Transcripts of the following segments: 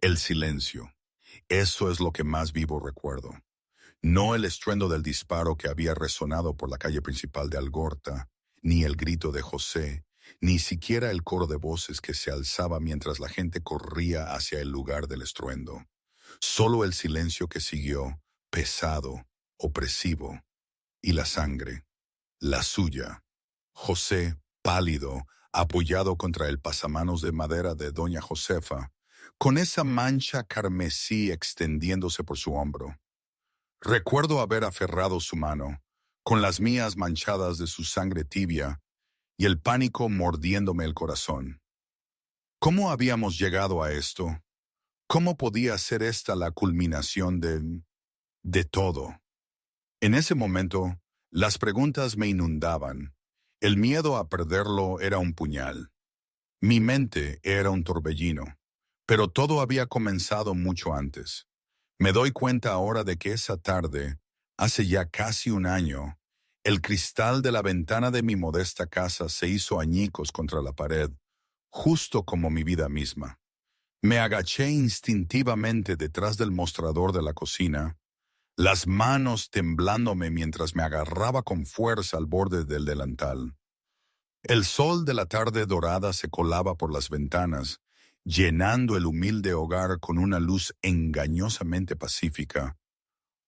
El silencio. Eso es lo que más vivo recuerdo. No el estruendo del disparo que había resonado por la calle principal de Algorta, ni el grito de José, ni siquiera el coro de voces que se alzaba mientras la gente corría hacia el lugar del estruendo. Solo el silencio que siguió, pesado, opresivo, y la sangre, la suya. José, pálido, apoyado contra el pasamanos de madera de doña Josefa, con esa mancha carmesí extendiéndose por su hombro. Recuerdo haber aferrado su mano, con las mías manchadas de su sangre tibia, y el pánico mordiéndome el corazón. ¿Cómo habíamos llegado a esto? ¿Cómo podía ser esta la culminación de todo? En ese momento, las preguntas me inundaban. El miedo a perderlo era un puñal. Mi mente era un torbellino. Pero todo había comenzado mucho antes. Me doy cuenta ahora de que esa tarde, hace ya casi un año, el cristal de la ventana de mi modesta casa se hizo añicos contra la pared, justo como mi vida misma. Me agaché instintivamente detrás del mostrador de la cocina, las manos temblándome mientras me agarraba con fuerza al borde del delantal. El sol de la tarde dorada se colaba por las ventanas, llenando el humilde hogar con una luz engañosamente pacífica,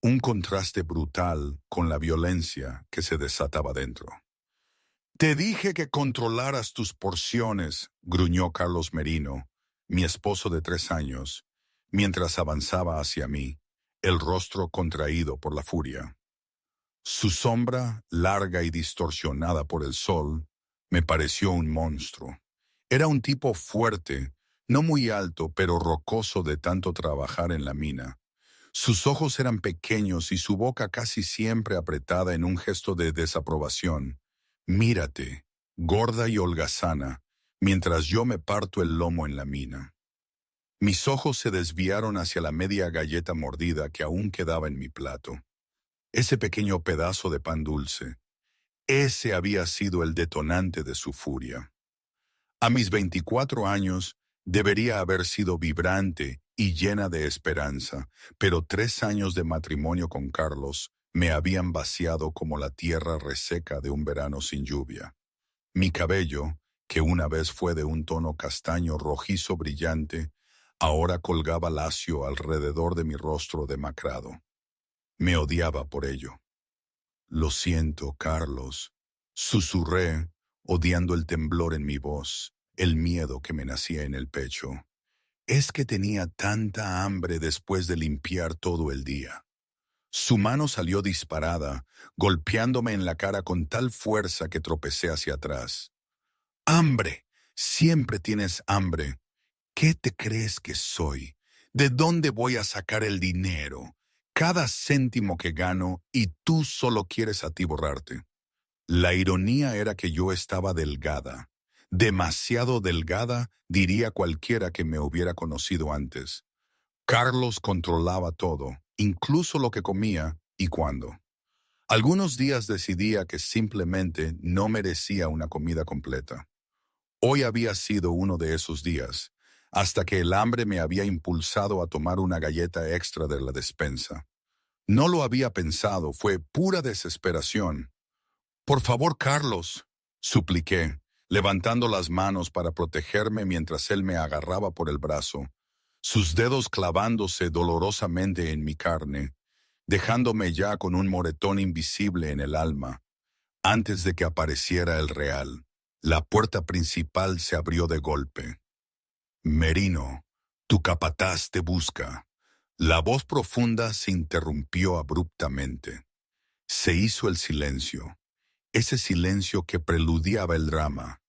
un contraste brutal con la violencia que se desataba dentro. «Te dije que controlaras tus porciones», gruñó Carlos Merino, mi esposo de 3 años, mientras avanzaba hacia mí, el rostro contraído por la furia. Su sombra, larga y distorsionada por el sol, me pareció un monstruo. Era un tipo fuerte, no muy alto, pero rocoso de tanto trabajar en la mina. Sus ojos eran pequeños y su boca casi siempre apretada en un gesto de desaprobación. «Mírate, gorda y holgazana, mientras yo me parto el lomo en la mina». Mis ojos se desviaron hacia la media galleta mordida que aún quedaba en mi plato. Ese pequeño pedazo de pan dulce. Ese había sido el detonante de su furia. A mis 24 años debería haber sido vibrante y llena de esperanza, pero 3 años de matrimonio con Carlos me habían vaciado como la tierra reseca de un verano sin lluvia. Mi cabello, que una vez fue de un tono castaño rojizo brillante, ahora colgaba lacio alrededor de mi rostro demacrado. Me odiaba por ello. «Lo siento, Carlos», susurré, odiando el temblor en mi voz, el miedo que me nacía en el pecho. Es que tenía tanta hambre después de limpiar todo el día. Su mano salió disparada, golpeándome en la cara con tal fuerza que tropecé hacia atrás. «¡Hambre! Siempre tienes hambre. ¿Qué te crees que soy? ¿De dónde voy a sacar el dinero? Cada céntimo que gano y tú solo quieres atiborrarte». La ironía era que yo estaba delgada. Demasiado delgada, diría cualquiera que me hubiera conocido antes. Carlos controlaba todo, incluso lo que comía y cuándo. Algunos días decidía que simplemente no merecía una comida completa. Hoy había sido uno de esos días, hasta que el hambre me había impulsado a tomar una galleta extra de la despensa. No lo había pensado, fue pura desesperación. «Por favor, Carlos», supliqué, levantando las manos para protegerme mientras él me agarraba por el brazo, sus dedos clavándose dolorosamente en mi carne, dejándome ya con un moretón invisible en el alma. Antes de que apareciera el real, la puerta principal se abrió de golpe. «Merino, tu capataz te busca». La voz profunda se interrumpió abruptamente. Se hizo el silencio, ese silencio que preludiaba el drama,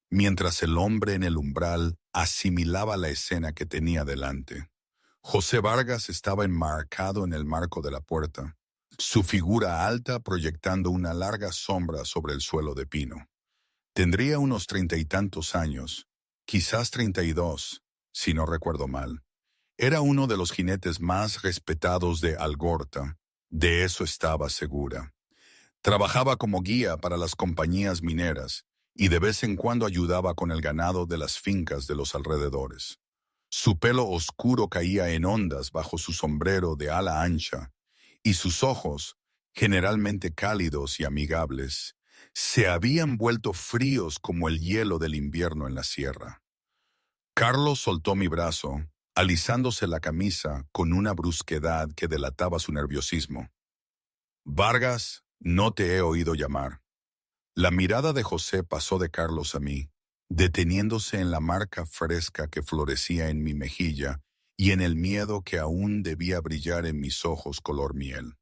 mientras el hombre en el umbral asimilaba la escena que tenía delante. José Vargas estaba enmarcado en el marco de la puerta, su figura alta proyectando una larga sombra sobre el suelo de pino. Tendría unos 30 y tantos años, quizás 32, si no recuerdo mal. Era uno de los jinetes más respetados de Algorta, de eso estaba segura. Trabajaba como guía para las compañías mineras y de vez en cuando ayudaba con el ganado de las fincas de los alrededores. Su pelo oscuro caía en ondas bajo su sombrero de ala ancha, y sus ojos, generalmente cálidos y amigables, se habían vuelto fríos como el hielo del invierno en la sierra. Carlos soltó mi brazo, alisándose la camisa con una brusquedad que delataba su nerviosismo. Vargas, no te he oído llamar. La mirada de José pasó de Carlos a mí, deteniéndose en la marca fresca que florecía en mi mejilla y en el miedo que aún debía brillar en mis ojos color miel.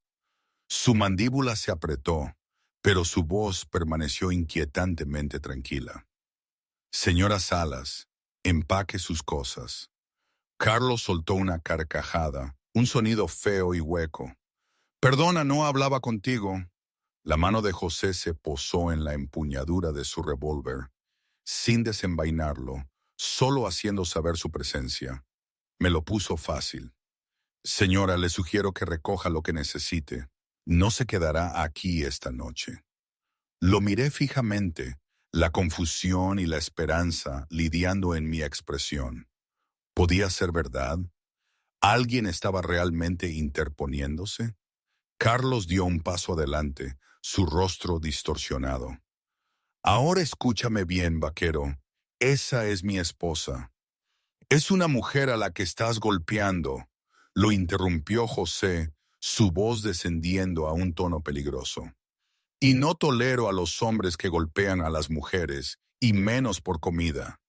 Su mandíbula se apretó, pero su voz permaneció inquietantemente tranquila. Señora Salas, empaque sus cosas. Carlos soltó una carcajada, un sonido feo y hueco. Perdona, no hablaba contigo. La mano de José se posó en la empuñadura de su revólver, sin desenvainarlo, solo haciendo saber su presencia. Me lo puso fácil. Señora, le sugiero que recoja lo que necesite. No se quedará aquí esta noche. Lo miré fijamente, la confusión y la esperanza lidiando en mi expresión. ¿Podía ser verdad? ¿Alguien estaba realmente interponiéndose? Carlos dio un paso adelante, su rostro distorsionado. Ahora escúchame bien, vaquero. Esa es mi esposa. Es una mujer a la que estás golpeando, lo interrumpió José, su voz descendiendo a un tono peligroso. Y no tolero a los hombres que golpean a las mujeres, y menos por comida.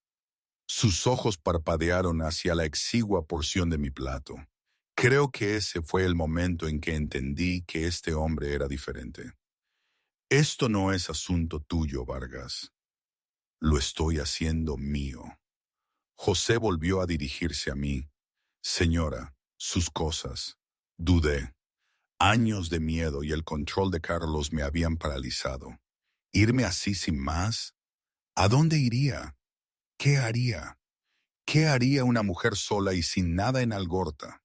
Sus ojos parpadearon hacia la exigua porción de mi plato. Creo que ese fue el momento en que entendí que este hombre era diferente. Esto no es asunto tuyo, Vargas. Lo estoy haciendo mío. José volvió a dirigirse a mí. Señora, sus cosas. Dudé. Años de miedo y el control de Carlos me habían paralizado. ¿Irme así sin más? ¿A dónde iría? ¿Qué haría? ¿Qué haría una mujer sola y sin nada en Algorta?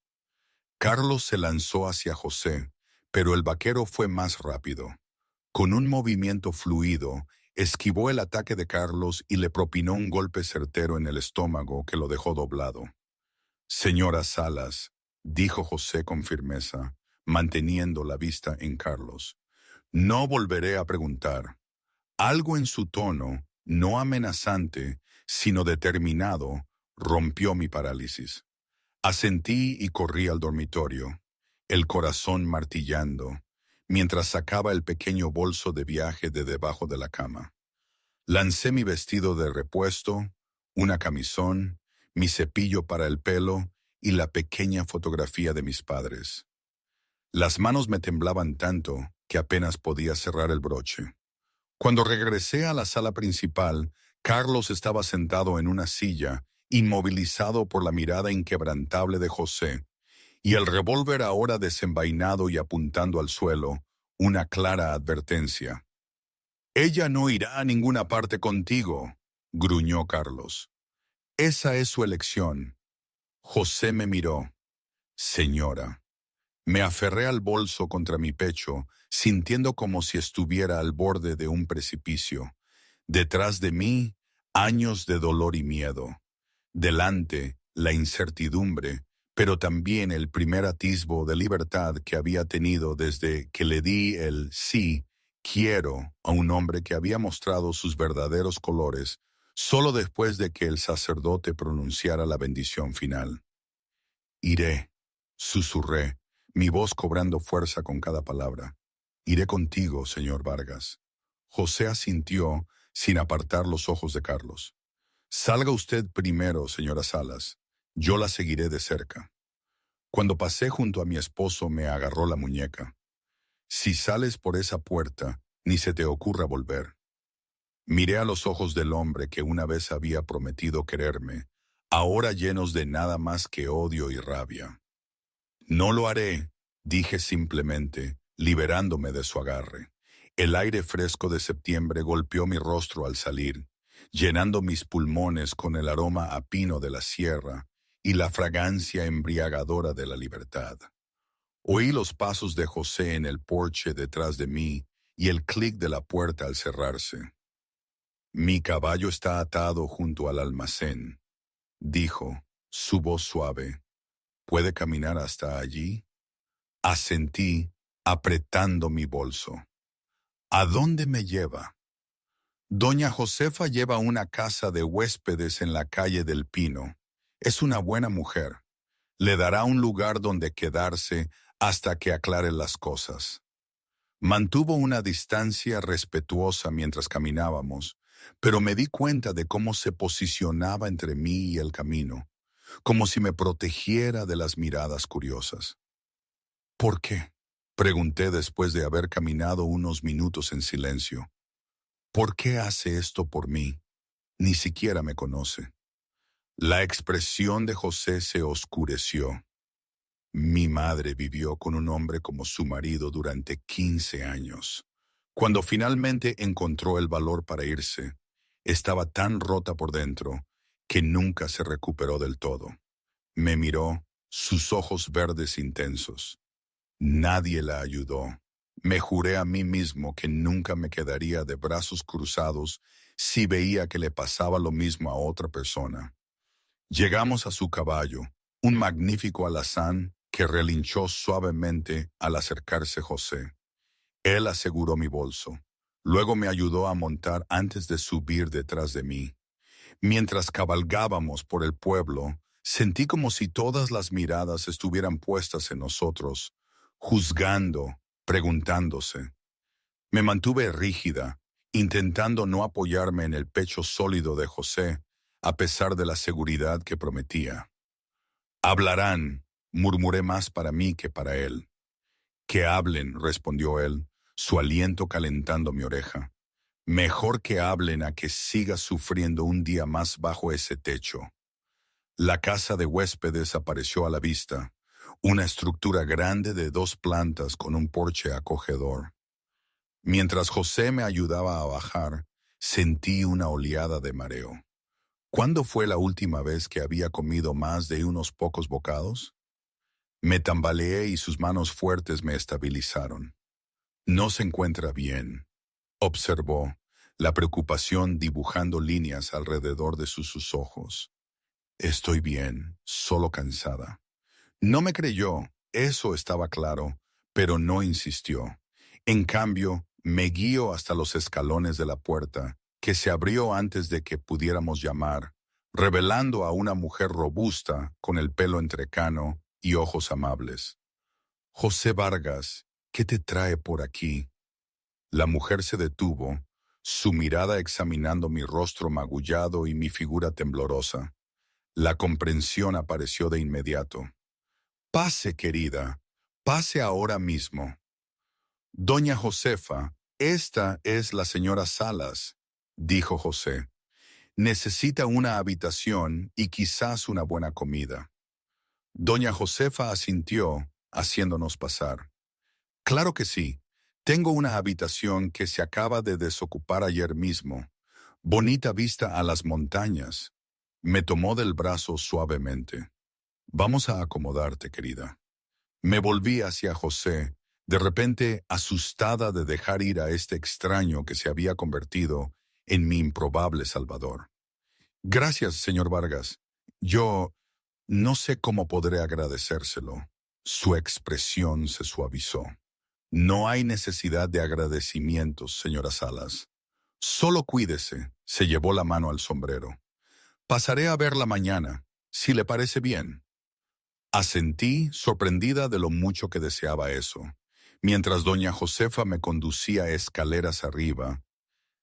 Carlos se lanzó hacia José, pero el vaquero fue más rápido. Con un movimiento fluido, esquivó el ataque de Carlos y le propinó un golpe certero en el estómago que lo dejó doblado. Señora Salas, dijo José con firmeza, manteniendo la vista en Carlos, no volveré a preguntar. Algo en su tono, no amenazante, sino determinado, rompió mi parálisis. Asentí y corrí al dormitorio, el corazón martillando, mientras sacaba el pequeño bolso de viaje de debajo de la cama. Lancé mi vestido de repuesto, una camisón, mi cepillo para el pelo y la pequeña fotografía de mis padres. Las manos me temblaban tanto que apenas podía cerrar el broche. Cuando regresé a la sala principal, Carlos estaba sentado en una silla, inmovilizado por la mirada inquebrantable de José, y el revólver ahora desenvainado y apuntando al suelo, una clara advertencia. «Ella no irá a ninguna parte contigo», gruñó Carlos. «Esa es su elección». José me miró. «Señora». Me aferré al bolso contra mi pecho, sintiendo como si estuviera al borde de un precipicio. Detrás de mí, años de dolor y miedo. Delante, la incertidumbre, pero también el primer atisbo de libertad que había tenido desde que le di el sí, quiero a un hombre que había mostrado sus verdaderos colores solo después de que el sacerdote pronunciara la bendición final. «Iré», susurré, mi voz cobrando fuerza con cada palabra. «Iré contigo, señor Vargas». José asintió sin apartar los ojos de Carlos. «Salga usted primero, señora Salas. Yo la seguiré de cerca». Cuando pasé junto a mi esposo me agarró la muñeca. «Si sales por esa puerta, ni se te ocurra volver». Miré a los ojos del hombre que una vez había prometido quererme, ahora llenos de nada más que odio y rabia. «No lo haré», dije simplemente, liberándome de su agarre. El aire fresco de septiembre golpeó mi rostro al salir, llenando mis pulmones con el aroma a pino de la sierra y la fragancia embriagadora de la libertad. Oí los pasos de José en el porche detrás de mí y el clic de la puerta al cerrarse. «Mi caballo está atado junto al almacén», dijo, Su voz suave. ¿Puede caminar hasta allí? Asentí, apretando mi bolso. ¿A dónde me lleva? Doña Josefa lleva una casa de huéspedes en la calle del Pino. Es una buena mujer. Le dará un lugar donde quedarse hasta que aclare las cosas. Mantuvo una distancia respetuosa mientras caminábamos, pero me di cuenta de cómo se posicionaba entre mí y el camino, como si me protegiera de las miradas curiosas. ¿Por qué? Pregunté después de haber caminado unos minutos en silencio. ¿Por qué hace esto por mí? Ni siquiera me conoce. La expresión de José se oscureció. Mi madre vivió con un hombre como su marido durante 15 años. Cuando finalmente encontró el valor para irse, estaba tan rota por dentro que nunca se recuperó del todo. Me miró, sus ojos verdes intensos. Nadie la ayudó. Me juré a mí mismo que nunca me quedaría de brazos cruzados si veía que le pasaba lo mismo a otra persona. Llegamos a su caballo, un magnífico alazán que relinchó suavemente al acercarse José. Él aseguró mi bolso. Luego me ayudó a montar antes de subir detrás de mí. Mientras cabalgábamos por el pueblo, sentí como si todas las miradas estuvieran puestas en nosotros, juzgando, preguntándose. Me mantuve rígida, intentando no apoyarme en el pecho sólido de José, a pesar de la seguridad que prometía. Hablarán, murmuré más para mí que para él. Que hablen, respondió él, su aliento calentando mi oreja. Mejor que hablen a que siga sufriendo un día más bajo ese techo. La casa de huéspedes apareció a la vista, una estructura grande de 2 plantas con un porche acogedor. Mientras José me ayudaba a bajar, sentí una oleada de mareo. ¿Cuándo fue la última vez que había comido más de unos pocos bocados? Me tambaleé y sus manos fuertes me estabilizaron. No se encuentra bien, observó, la preocupación dibujando líneas alrededor de sus ojos. Estoy bien, solo cansada. No me creyó, eso estaba claro, pero no insistió. En cambio, me guió hasta los escalones de la puerta, que se abrió antes de que pudiéramos llamar, revelando a una mujer robusta con el pelo entrecano y ojos amables. José Vargas, ¿qué te trae por aquí? La mujer se detuvo, su mirada examinando mi rostro magullado y mi figura temblorosa. La comprensión apareció de inmediato. Pase, querida, pase ahora mismo. Doña Josefa, esta es la señora Salas, dijo José. Necesita una habitación y quizás una buena comida. Doña Josefa asintió, haciéndonos pasar. Claro que sí. Tengo una habitación que se acaba de desocupar ayer mismo. Bonita vista a las montañas. Me tomó del brazo suavemente. Vamos a acomodarte, querida. Me volví hacia José, de repente asustada de dejar ir a este extraño que se había convertido en mi improbable salvador. Gracias, señor Vargas. Yo no sé cómo podré agradecérselo. Su expresión se suavizó. No hay necesidad de agradecimientos, señora Salas. Solo cuídese, se llevó la mano al sombrero. Pasaré a verla mañana, si le parece bien. Asentí, sorprendida de lo mucho que deseaba eso. Mientras doña Josefa me conducía escaleras arriba,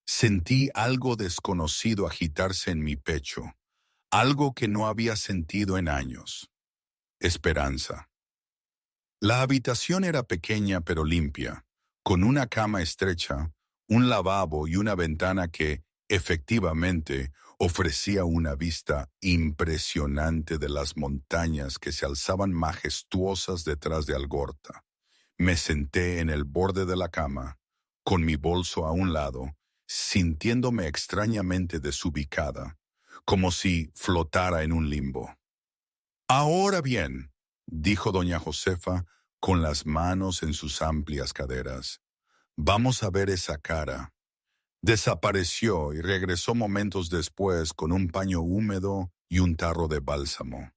sentí algo desconocido agitarse en mi pecho, algo que no había sentido en años. Esperanza. La habitación era pequeña pero limpia, con una cama estrecha, un lavabo y una ventana que, efectivamente, ofrecía una vista impresionante de las montañas que se alzaban majestuosas detrás de Algorta. Me senté en el borde de la cama, con mi bolso a un lado, sintiéndome extrañamente desubicada, como si flotara en un limbo. Ahora bien, dijo doña Josefa con las manos en sus amplias caderas, vamos a ver esa cara. Desapareció y regresó momentos después con un paño húmedo y un tarro de bálsamo.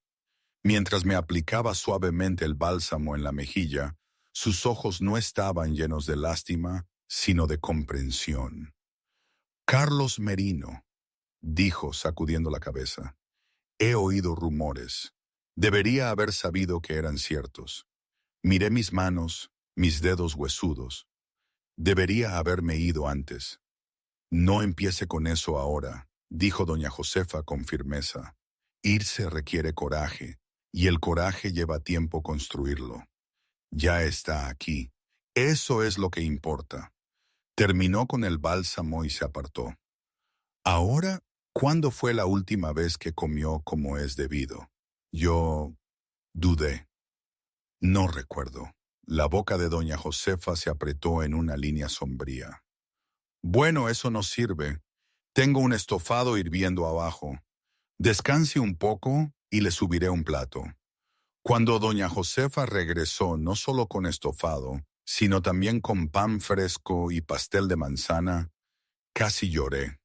Mientras me aplicaba suavemente el bálsamo en la mejilla, sus ojos no estaban llenos de lástima, sino de comprensión. Carlos Merino, dijo sacudiendo la cabeza. He oído rumores. Debería haber sabido que eran ciertos. Miré mis manos, mis dedos huesudos. Debería haberme ido antes. No empiece con eso ahora, dijo doña Josefa con firmeza. Irse requiere coraje, y el coraje lleva tiempo construirlo. Ya está aquí. Eso es lo que importa. Terminó con el bálsamo y se apartó. Ahora, ¿cuándo fue la última vez que comió como es debido? Yo dudé. No recuerdo. La boca de doña Josefa se apretó en una línea sombría. Bueno, eso no sirve. Tengo un estofado hirviendo abajo. Descanse un poco y le subiré un plato. Cuando doña Josefa regresó no solo con estofado, sino también con pan fresco y pastel de manzana, casi lloré.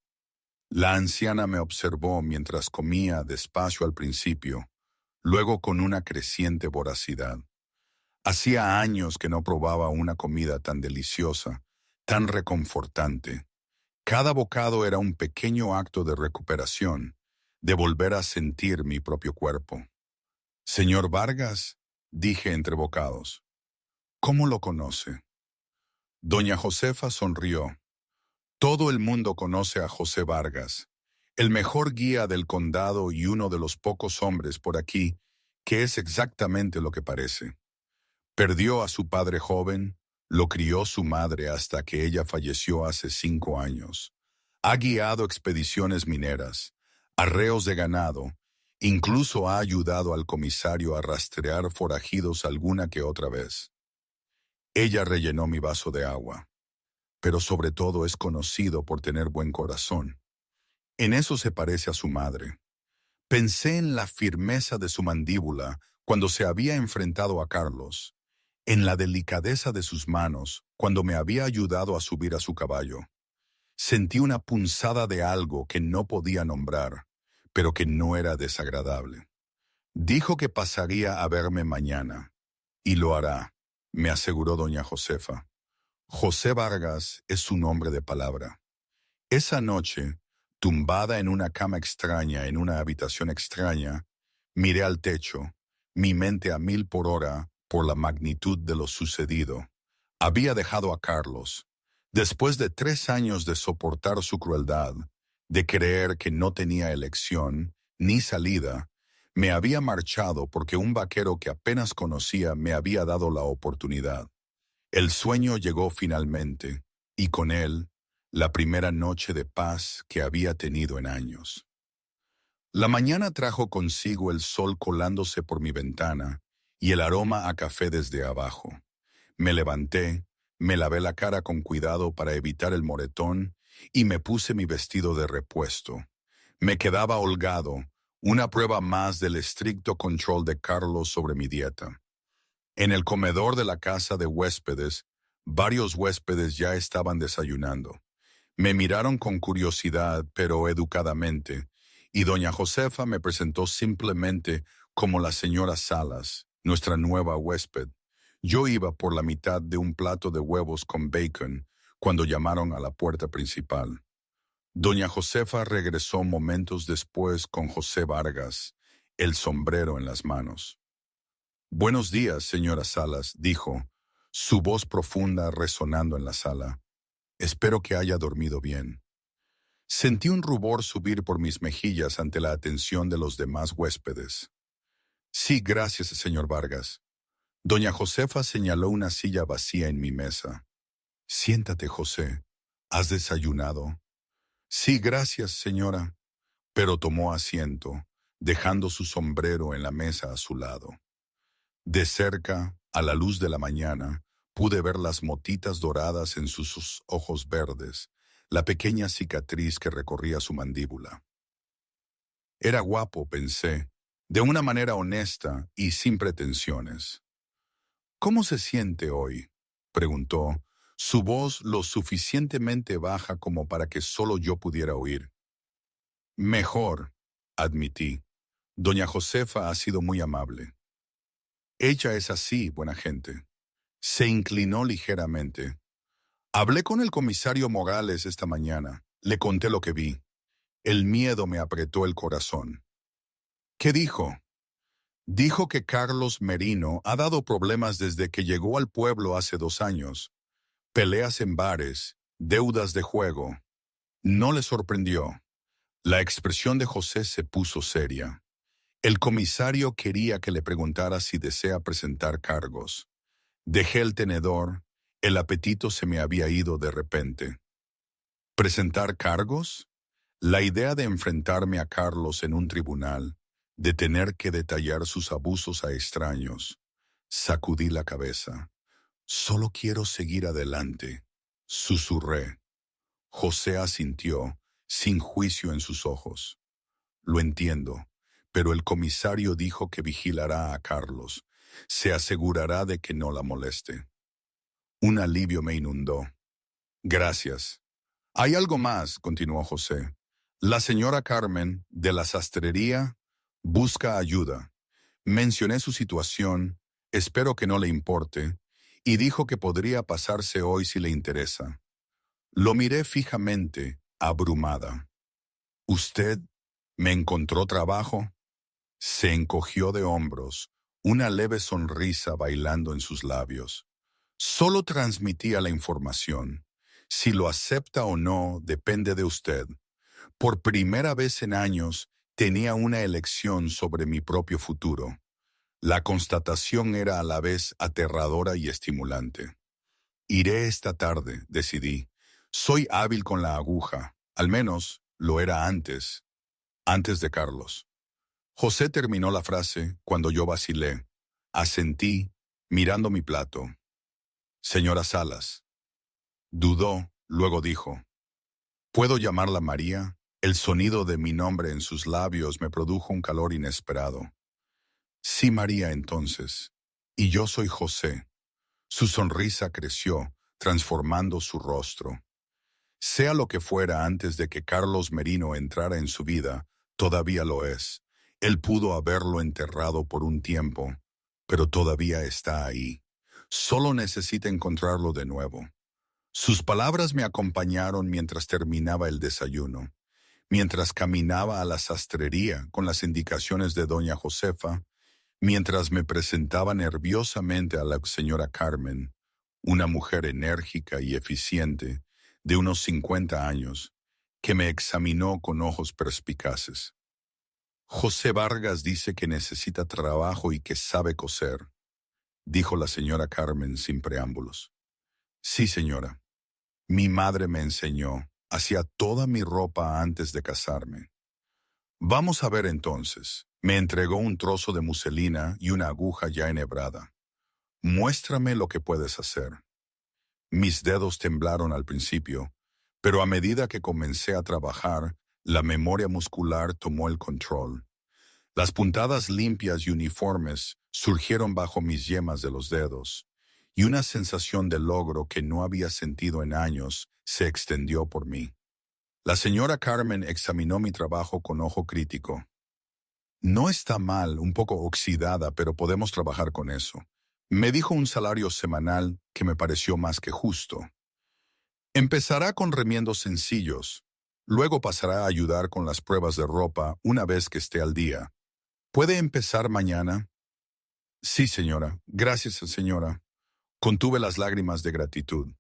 La anciana me observó mientras comía despacio al principio, luego con una creciente voracidad. Hacía años que no probaba una comida tan deliciosa, tan reconfortante. Cada bocado era un pequeño acto de recuperación, de volver a sentir mi propio cuerpo. Señor Vargas, dije entre bocados. ¿Cómo lo conoce? Doña Josefa sonrió. Todo el mundo conoce a José Vargas, el mejor guía del condado y uno de los pocos hombres por aquí que es exactamente lo que parece. Perdió a su padre joven, lo crió su madre hasta que ella falleció hace 5 años. Ha guiado expediciones mineras, arreos de ganado, incluso ha ayudado al comisario a rastrear forajidos alguna que otra vez. Ella rellenó mi vaso de agua, pero sobre todo es conocido por tener buen corazón. En eso se parece a su madre. Pensé en la firmeza de su mandíbula cuando se había enfrentado a Carlos, en la delicadeza de sus manos cuando me había ayudado a subir a su caballo. Sentí una punzada de algo que no podía nombrar, pero que no era desagradable. Dijo que pasaría a verme mañana, y lo hará, me aseguró doña Josefa. José Vargas es su nombre de palabra. Esa noche, tumbada en una cama extraña en una habitación extraña, miré al techo, mi mente a 1000 por hora por la magnitud de lo sucedido. Había dejado a Carlos. Después de 3 años de soportar su crueldad, de creer que no tenía elección ni salida, me había marchado porque un vaquero que apenas conocía me había dado la oportunidad. El sueño llegó finalmente, y con él, la primera noche de paz que había tenido en años. La mañana trajo consigo el sol colándose por mi ventana y el aroma a café desde abajo. Me levanté, me lavé la cara con cuidado para evitar el moretón y me puse mi vestido de repuesto. Me quedaba holgado, una prueba más del estricto control de Carlos sobre mi dieta. En el comedor de la casa de huéspedes, varios huéspedes ya estaban desayunando. Me miraron con curiosidad, pero educadamente, y doña Josefa me presentó simplemente como la señora Salas, nuestra nueva huésped. Yo iba por la mitad de un plato de huevos con bacon cuando llamaron a la puerta principal. Doña Josefa regresó momentos después con José Vargas, el sombrero en las manos. Buenos días, señora Salas, dijo, su voz profunda resonando en la sala. Espero que haya dormido bien. Sentí un rubor subir por mis mejillas ante la atención de los demás huéspedes. Sí, gracias, señor Vargas. Doña Josefa señaló una silla vacía en mi mesa. Siéntate, José. ¿Has desayunado? Sí, gracias, señora. Pero tomó asiento, dejando su sombrero en la mesa a su lado. De cerca, a la luz de la mañana, pude ver las motitas doradas en sus ojos verdes, la pequeña cicatriz que recorría su mandíbula. Era guapo, pensé, de una manera honesta y sin pretensiones. ¿Cómo se siente hoy?, preguntó, su voz lo suficientemente baja como para que solo yo pudiera oír. Mejor, admití. Doña Josefa ha sido muy amable. Ella es así, buena gente. Se inclinó ligeramente. Hablé con el comisario Morales esta mañana. Le conté lo que vi. El miedo me apretó el corazón. ¿Qué dijo? Dijo que Carlos Merino ha dado problemas desde que llegó al pueblo hace 2 años. Peleas en bares, deudas de juego. No le sorprendió. La expresión de José se puso seria. El comisario quería que le preguntara si desea presentar cargos. Dejé el tenedor. El apetito se me había ido de repente. ¿Presentar cargos? La idea de enfrentarme a Carlos en un tribunal, de tener que detallar sus abusos a extraños. Sacudí la cabeza. Solo quiero seguir adelante, susurré. José asintió, sin juicio en sus ojos. Lo entiendo, pero el comisario dijo que vigilará a Carlos. Se asegurará de que no la moleste. Un alivio me inundó. Gracias. Hay algo más, continuó José. La señora Carmen, de la sastrería, busca ayuda. Mencioné su situación, espero que no le importe, y dijo que podría pasarse hoy si le interesa. Lo miré fijamente, abrumada. ¿Usted me encontró trabajo? Se encogió de hombros, una leve sonrisa bailando en sus labios. Solo transmitía la información. Si lo acepta o no depende de usted. Por primera vez en años tenía una elección sobre mi propio futuro. La constatación era a la vez aterradora y estimulante. Iré esta tarde, decidí. Soy hábil con la aguja, al menos lo era antes de Carlos. José terminó la frase cuando yo vacilé. Asentí, mirando mi plato. Señora Salas. Dudó, luego dijo. ¿Puedo llamarla María? El sonido de mi nombre en sus labios me produjo un calor inesperado. Sí, María, entonces. Y yo soy José. Su sonrisa creció, transformando su rostro. Sea lo que fuera antes de que Carlos Merino entrara en su vida, todavía lo es. Él pudo haberlo enterrado por un tiempo, pero todavía está ahí. Solo necesita encontrarlo de nuevo. Sus palabras me acompañaron mientras terminaba el desayuno. Mientras caminaba a la sastrería con las indicaciones de doña Josefa, mientras me presentaba nerviosamente a la señora Carmen, una mujer enérgica y eficiente, de unos 50 años, que me examinó con ojos perspicaces. José Vargas dice que necesita trabajo y que sabe coser, dijo la señora Carmen sin preámbulos. Sí, señora. Mi madre me enseñó, hacía toda mi ropa antes de casarme. Vamos a ver entonces. Me entregó un trozo de muselina y una aguja ya enhebrada. Muéstrame lo que puedes hacer. Mis dedos temblaron al principio, pero a medida que comencé a trabajar, la memoria muscular tomó el control. Las puntadas limpias y uniformes surgieron bajo mis yemas de los dedos, y una sensación de logro que no había sentido en años se extendió por mí. La señora Carmen examinó mi trabajo con ojo crítico. No está mal, un poco oxidada, pero podemos trabajar con eso. Me dijo un salario semanal que me pareció más que justo. Empezará con remiendos sencillos, luego pasará a ayudar con las pruebas de ropa una vez que esté al día. ¿Puede empezar mañana? Sí, señora. Gracias, señora. Contuve las lágrimas de gratitud.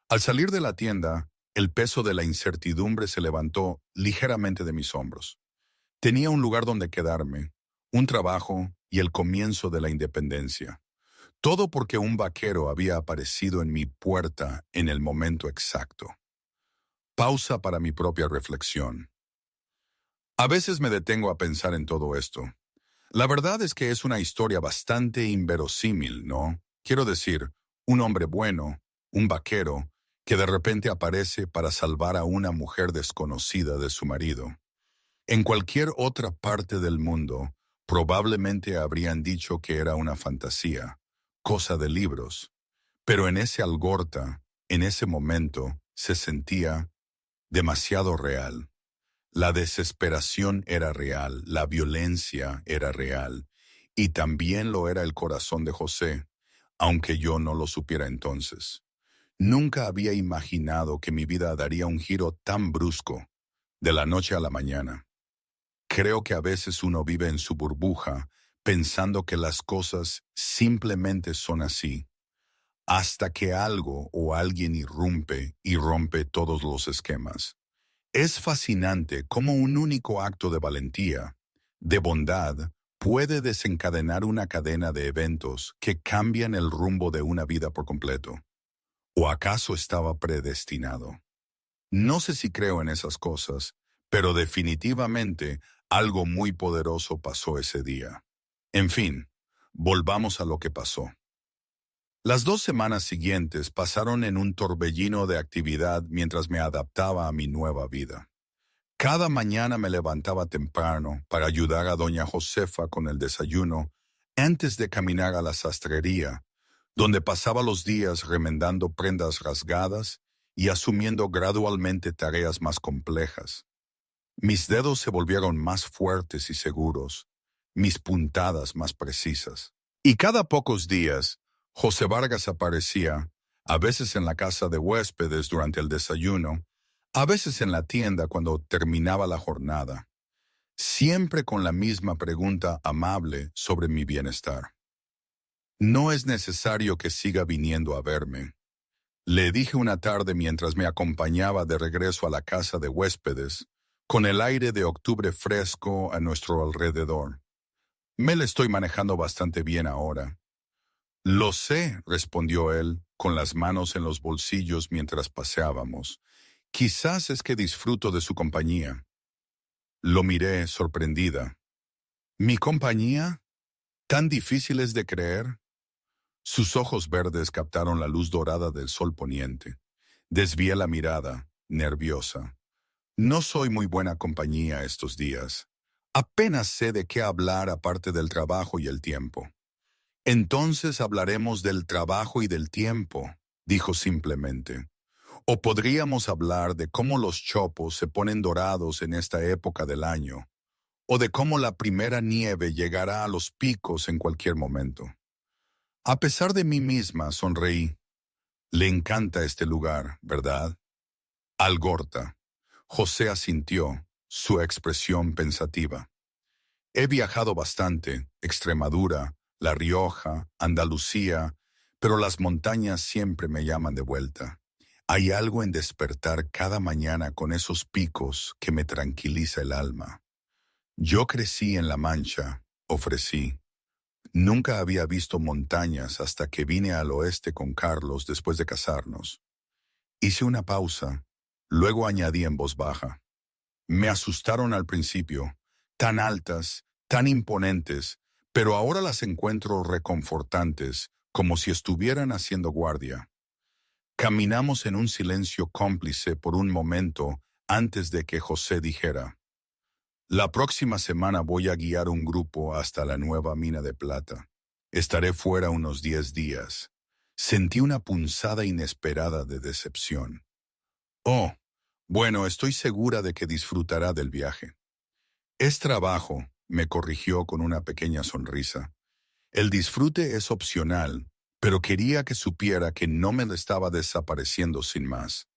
Al salir de la tienda, el peso de la incertidumbre se levantó ligeramente de mis hombros. Tenía un lugar donde quedarme, un trabajo y el comienzo de la independencia. Todo porque un vaquero había aparecido en mi puerta en el momento exacto. Pausa para mi propia reflexión. A veces me detengo a pensar en todo esto. La verdad es que es una historia bastante inverosímil, ¿no? Quiero decir, un hombre bueno, un vaquero, que de repente aparece para salvar a una mujer desconocida de su marido. En cualquier otra parte del mundo, probablemente habrían dicho que era una fantasía, cosa de libros. Pero en ese Algorta, en ese momento, se sentía demasiado real. La desesperación era real, la violencia era real, y también lo era el corazón de José, aunque yo no lo supiera entonces. Nunca había imaginado que mi vida daría un giro tan brusco, de la noche a la mañana. Creo que a veces uno vive en su burbuja, pensando que las cosas simplemente son así, hasta que algo o alguien irrumpe y rompe todos los esquemas. Es fascinante cómo un único acto de valentía, de bondad, puede desencadenar una cadena de eventos que cambian el rumbo de una vida por completo. ¿O acaso estaba predestinado? No sé si creo en esas cosas, pero definitivamente algo muy poderoso pasó ese día. En fin, volvamos a lo que pasó. Las 2 semanas siguientes pasaron en un torbellino de actividad mientras me adaptaba a mi nueva vida. Cada mañana me levantaba temprano para ayudar a doña Josefa con el desayuno antes de caminar a la sastrería, donde pasaba los días remendando prendas rasgadas y asumiendo gradualmente tareas más complejas. Mis dedos se volvieron más fuertes y seguros, mis puntadas más precisas. Y cada pocos días, José Vargas aparecía, a veces en la casa de huéspedes durante el desayuno, a veces en la tienda cuando terminaba la jornada, siempre con la misma pregunta amable sobre mi bienestar. No es necesario que siga viniendo a verme, le dije una tarde mientras me acompañaba de regreso a la casa de huéspedes, con el aire de octubre fresco a nuestro alrededor. Me la estoy manejando bastante bien ahora. Lo sé, respondió él, con las manos en los bolsillos mientras paseábamos. Quizás es que disfruto de su compañía. Lo miré sorprendida. ¿Mi compañía? ¿Tan difíciles de creer? Sus ojos verdes captaron la luz dorada del sol poniente. Desvié la mirada, nerviosa. No soy muy buena compañía estos días. Apenas sé de qué hablar aparte del trabajo y el tiempo. Entonces hablaremos del trabajo y del tiempo, dijo simplemente. O podríamos hablar de cómo los chopos se ponen dorados en esta época del año, o de cómo la primera nieve llegará a los picos en cualquier momento. A pesar de mí misma, sonreí. Le encanta este lugar, ¿verdad? Algorta. José asintió, su expresión pensativa. He viajado bastante, Extremadura, La Rioja, Andalucía, pero las montañas siempre me llaman de vuelta. Hay algo en despertar cada mañana con esos picos que me tranquiliza el alma. Yo crecí en La Mancha, ofrecí. Nunca había visto montañas hasta que vine al oeste con Carlos después de casarnos. Hice una pausa, luego añadí en voz baja. Me asustaron al principio, tan altas, tan imponentes, pero ahora las encuentro reconfortantes, como si estuvieran haciendo guardia. Caminamos en un silencio cómplice por un momento antes de que José dijera: la próxima semana voy a guiar un grupo hasta la nueva mina de plata. Estaré fuera unos 10 días. Sentí una punzada inesperada de decepción. Oh, bueno, estoy segura de que disfrutará del viaje. Es trabajo, me corrigió con una pequeña sonrisa. El disfrute es opcional, pero quería que supiera que no me le estaba desapareciendo sin más.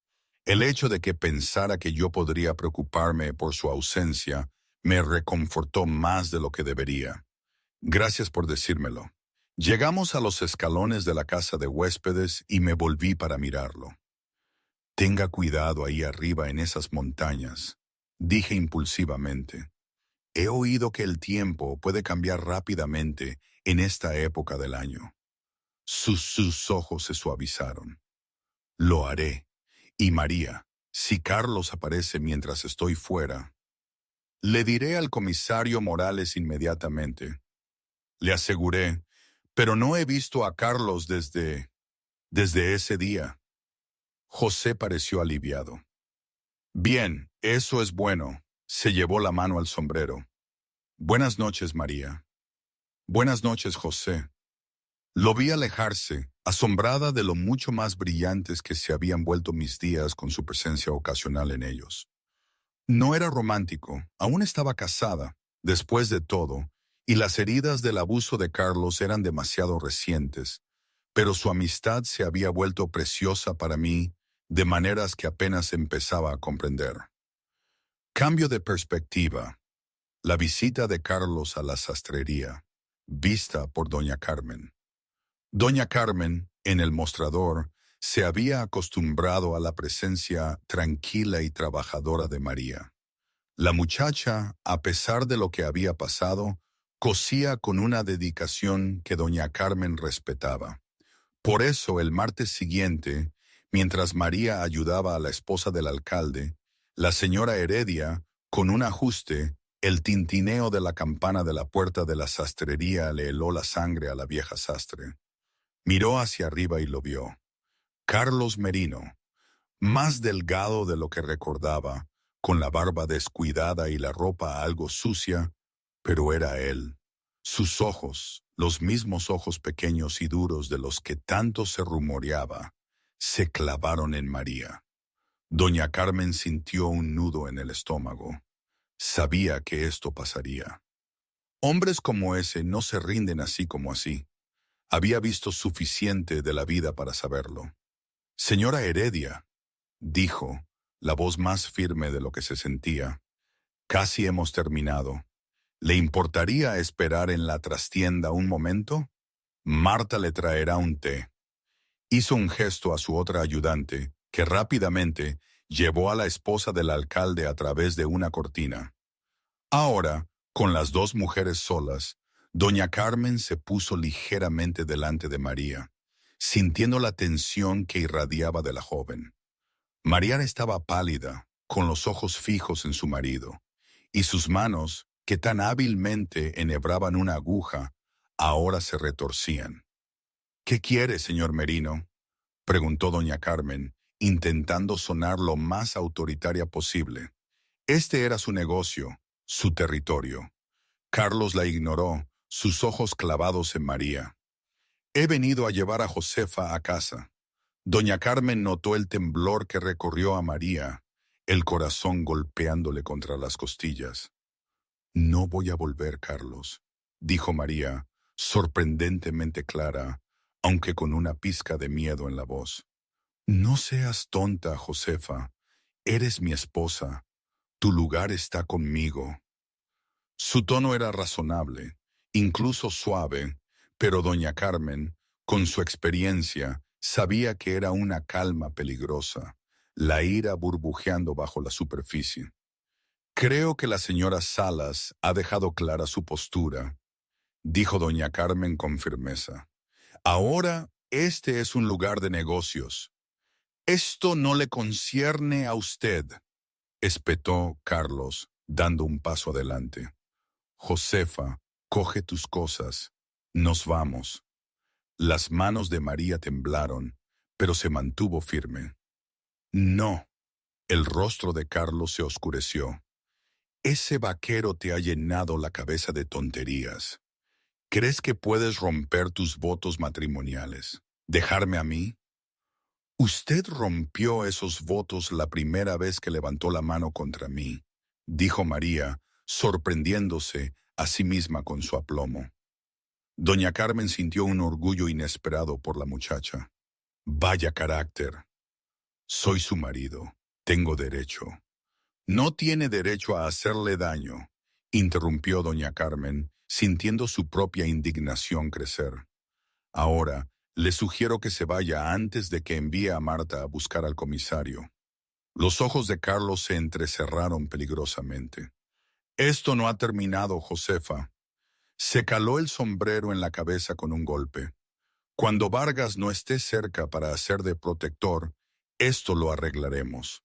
El hecho de que pensara que yo podría preocuparme por su ausencia me reconfortó más de lo que debería. Gracias por decírmelo. Llegamos a los escalones de la casa de huéspedes y me volví para mirarlo. Tenga cuidado ahí arriba en esas montañas, dije impulsivamente. He oído que el tiempo puede cambiar rápidamente en esta época del año. Sus ojos se suavizaron. Lo haré. Y María, si Carlos aparece mientras estoy fuera, le diré al comisario Morales inmediatamente. Le aseguré, pero no he visto a Carlos desde ese día. José pareció aliviado. Bien, eso es bueno. Se llevó la mano al sombrero. Buenas noches, María. Buenas noches, José. Lo vi alejarse, asombrada de lo mucho más brillantes que se habían vuelto mis días con su presencia ocasional en ellos. No era romántico, aún estaba casada, después de todo, y las heridas del abuso de Carlos eran demasiado recientes, pero su amistad se había vuelto preciosa para mí de maneras que apenas empezaba a comprender. Cambio de perspectiva. La visita de Carlos a la sastrería, vista por doña Carmen. Doña Carmen, en el mostrador, se había acostumbrado a la presencia tranquila y trabajadora de María. La muchacha, a pesar de lo que había pasado, cosía con una dedicación que doña Carmen respetaba. Por eso, el martes siguiente, mientras María ayudaba a la esposa del alcalde, la señora Heredia, con un ajuste, el tintineo de la campana de la puerta de la sastrería le heló la sangre a la vieja sastre. Miró hacia arriba y lo vio. Carlos Merino, más delgado de lo que recordaba, con la barba descuidada y la ropa algo sucia, pero era él. Sus ojos, los mismos ojos pequeños y duros de los que tanto se rumoreaba, se clavaron en María. Doña Carmen sintió un nudo en el estómago. Sabía que esto pasaría. Hombres como ese no se rinden así como así. Había visto suficiente de la vida para saberlo. Señora Heredia, dijo, la voz más firme de lo que se sentía. Casi hemos terminado. ¿Le importaría esperar en la trastienda un momento? Marta le traerá un té. Hizo un gesto a su otra ayudante, que rápidamente llevó a la esposa del alcalde a través de una cortina. Ahora, con las dos mujeres solas, doña Carmen se puso ligeramente delante de María, sintiendo la tensión que irradiaba de la joven. María estaba pálida, con los ojos fijos en su marido, y sus manos, que tan hábilmente enhebraban una aguja, ahora se retorcían. ¿Qué quiere, señor Merino?, preguntó doña Carmen, intentando sonar lo más autoritaria posible. Este era su negocio, su territorio. Carlos la ignoró, sus ojos clavados en María. He venido a llevar a Josefa a casa. Doña Carmen notó el temblor que recorrió a María, el corazón golpeándole contra las costillas. No voy a volver, Carlos, dijo María, sorprendentemente clara, aunque con una pizca de miedo en la voz. No seas tonta, Josefa. Eres mi esposa. Tu lugar está conmigo. Su tono era razonable, incluso suave, pero doña Carmen, con su experiencia, sabía que era una calma peligrosa, la ira burbujeando bajo la superficie. Creo que la señora Salas ha dejado clara su postura, dijo doña Carmen con firmeza. Ahora, este es un lugar de negocios. Esto no le concierne a usted, espetó Carlos, dando un paso adelante. Josefa, coge tus cosas. Nos vamos. Las manos de María temblaron, pero se mantuvo firme. No. El rostro de Carlos se oscureció. Ese vaquero te ha llenado la cabeza de tonterías. ¿Crees que puedes romper tus votos matrimoniales? ¿Dejarme a mí? Usted rompió esos votos la primera vez que levantó la mano contra mí, dijo María, sorprendiéndose a sí misma con su aplomo. Doña Carmen sintió un orgullo inesperado por la muchacha. Vaya carácter. Soy su marido. Tengo derecho. No tiene derecho a hacerle daño, interrumpió doña Carmen, sintiendo su propia indignación crecer. Ahora, le sugiero que se vaya antes de que envíe a Marta a buscar al comisario. Los ojos de Carlos se entrecerraron peligrosamente. Esto no ha terminado, Josefa. Se caló el sombrero en la cabeza con un golpe. Cuando Vargas no esté cerca para hacer de protector, esto lo arreglaremos.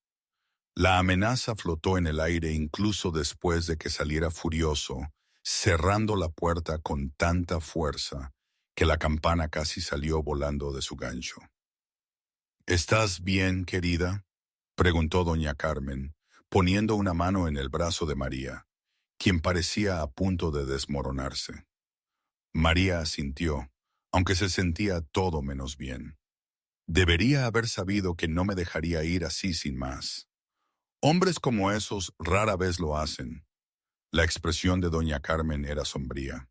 La amenaza flotó en el aire incluso después de que saliera furioso, cerrando la puerta con tanta fuerza que la campana casi salió volando de su gancho. ¿Estás bien, querida?, preguntó doña Carmen, poniendo una mano en el brazo de María, quien parecía a punto de desmoronarse. María asintió, aunque se sentía todo menos bien. Debería haber sabido que no me dejaría ir así sin más. Hombres como esos rara vez lo hacen. La expresión de doña Carmen era sombría.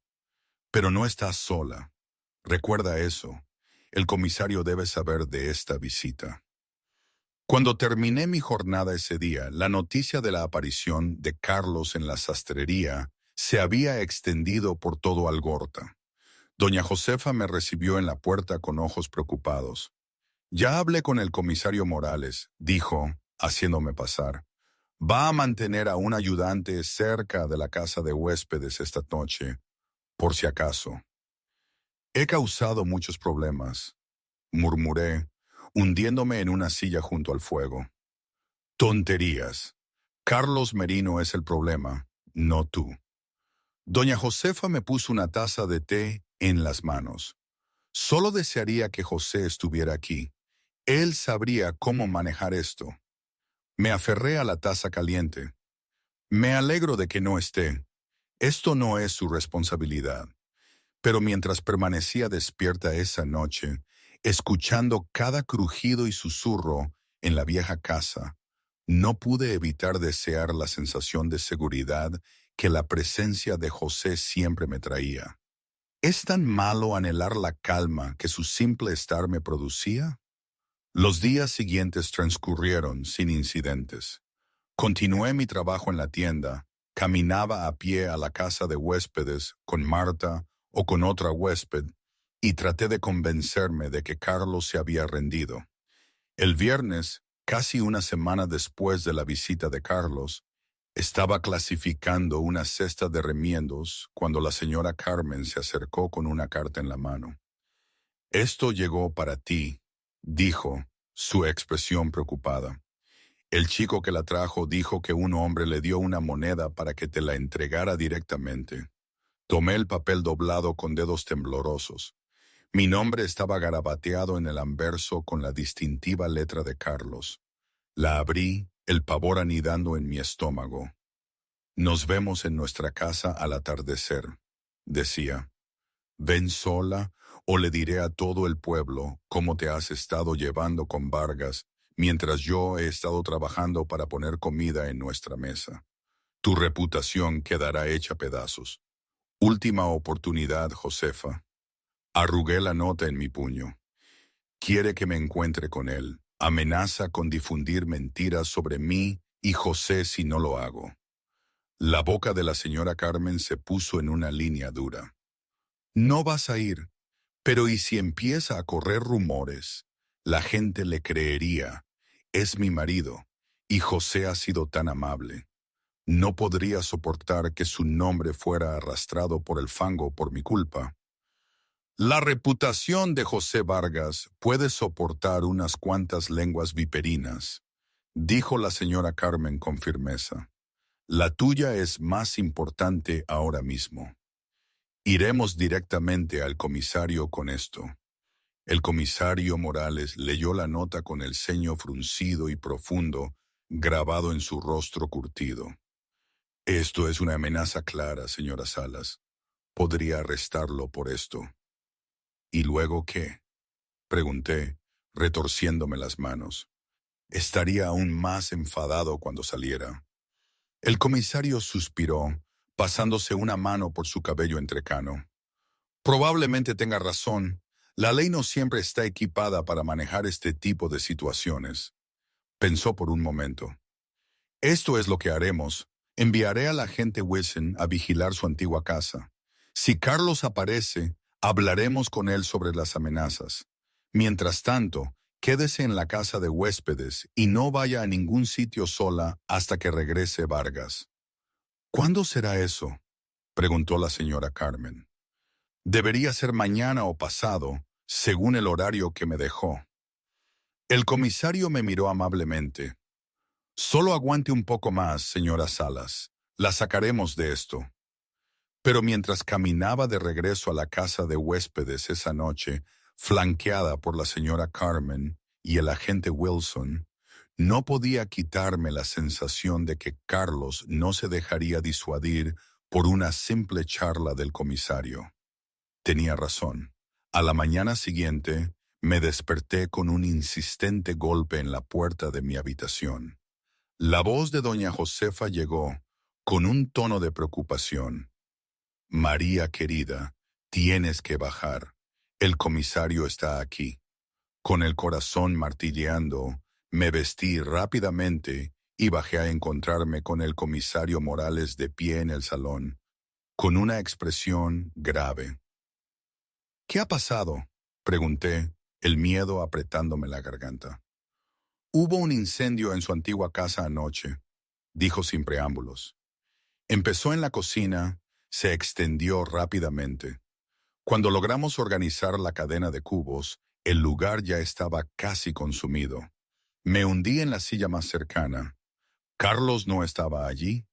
Pero no estás sola. Recuerda eso. El comisario debe saber de esta visita. Cuando terminé mi jornada ese día, la noticia de la aparición de Carlos en la sastrería se había extendido por todo Algorta. Doña Josefa me recibió en la puerta con ojos preocupados. Ya hablé con el comisario Morales, dijo, haciéndome pasar. Va a mantener a un ayudante cerca de la casa de huéspedes esta noche, por si acaso. He causado muchos problemas, murmuré, hundiéndome en una silla junto al fuego. Tonterías. Carlos Merino es el problema, no tú. Doña Josefa me puso una taza de té en las manos. Solo desearía que José estuviera aquí. Él sabría cómo manejar esto. Me aferré a la taza caliente. Me alegro de que no esté. Esto no es su responsabilidad. Pero mientras permanecía despierta esa noche, escuchando cada crujido y susurro en la vieja casa, no pude evitar desear la sensación de seguridad que la presencia de José siempre me traía. ¿Es tan malo anhelar la calma que su simple estar me producía? Los días siguientes transcurrieron sin incidentes. Continué mi trabajo en la tienda, caminaba a pie a la casa de huéspedes con Marta o con otra huésped y traté de convencerme de que Carlos se había rendido. El viernes, casi una semana después de la visita de Carlos, estaba clasificando una cesta de remiendos cuando la señora Carmen se acercó con una carta en la mano. «Esto llegó para ti», dijo, su expresión preocupada. El chico que la trajo dijo que un hombre le dio una moneda para que te la entregara directamente. Tomé el papel doblado con dedos temblorosos. Mi nombre estaba garabateado en el anverso con la distintiva letra de Carlos. La abrí, el pavor anidando en mi estómago. «Nos vemos en nuestra casa al atardecer», decía. «Ven sola o le diré a todo el pueblo cómo te has estado llevando con Vargas mientras yo he estado trabajando para poner comida en nuestra mesa. Tu reputación quedará hecha pedazos. Última oportunidad, Josefa». Arrugué la nota en mi puño. Quiere que me encuentre con él. Amenaza con difundir mentiras sobre mí y José si no lo hago. La boca de la señora Carmen se puso en una línea dura. «No vas a ir. Pero ¿y si empieza a correr rumores? La gente le creería. Es mi marido, y José ha sido tan amable. No podría soportar que su nombre fuera arrastrado por el fango por mi culpa». «La reputación de José Vargas puede soportar unas cuantas lenguas viperinas», dijo la señora Carmen con firmeza. «La tuya es más importante ahora mismo. Iremos directamente al comisario con esto». El comisario Morales leyó la nota con el ceño fruncido y profundo, grabado en su rostro curtido. «Esto es una amenaza clara, señora Salas. Podría arrestarlo por esto». «¿Y luego qué?», pregunté, retorciéndome las manos. Estaría aún más enfadado cuando saliera. El comisario suspiró, pasándose una mano por su cabello entrecano. «Probablemente tenga razón. La ley no siempre está equipada para manejar este tipo de situaciones». Pensó por un momento. «Esto es lo que haremos. Enviaré al agente Wilson a vigilar su antigua casa. Si Carlos aparece, hablaremos con él sobre las amenazas. Mientras tanto, quédese en la casa de huéspedes y no vaya a ningún sitio sola hasta que regrese Vargas». «¿Cuándo será eso?», preguntó la señora Carmen. «Debería ser mañana o pasado, según el horario que me dejó». El comisario me miró amablemente. «Solo aguante un poco más, señora Salas. La sacaremos de esto». Pero mientras caminaba de regreso a la casa de huéspedes esa noche, flanqueada por la señora Carmen y el agente Wilson, no podía quitarme la sensación de que Carlos no se dejaría disuadir por una simple charla del comisario. Tenía razón. A la mañana siguiente, me desperté con un insistente golpe en la puerta de mi habitación. La voz de doña Josefa llegó con un tono de preocupación. María querida, tienes que bajar. El comisario está aquí. Con el corazón martilleando, me vestí rápidamente y bajé a encontrarme con el comisario Morales de pie en el salón, con una expresión grave. ¿Qué ha pasado?, pregunté, el miedo apretándome la garganta. Hubo un incendio en su antigua casa anoche, dijo sin preámbulos. Empezó en la cocina, se extendió rápidamente. Cuando logramos organizar la cadena de cubos, el lugar ya estaba casi consumido. Me hundí en la silla más cercana. Carlos no estaba allí.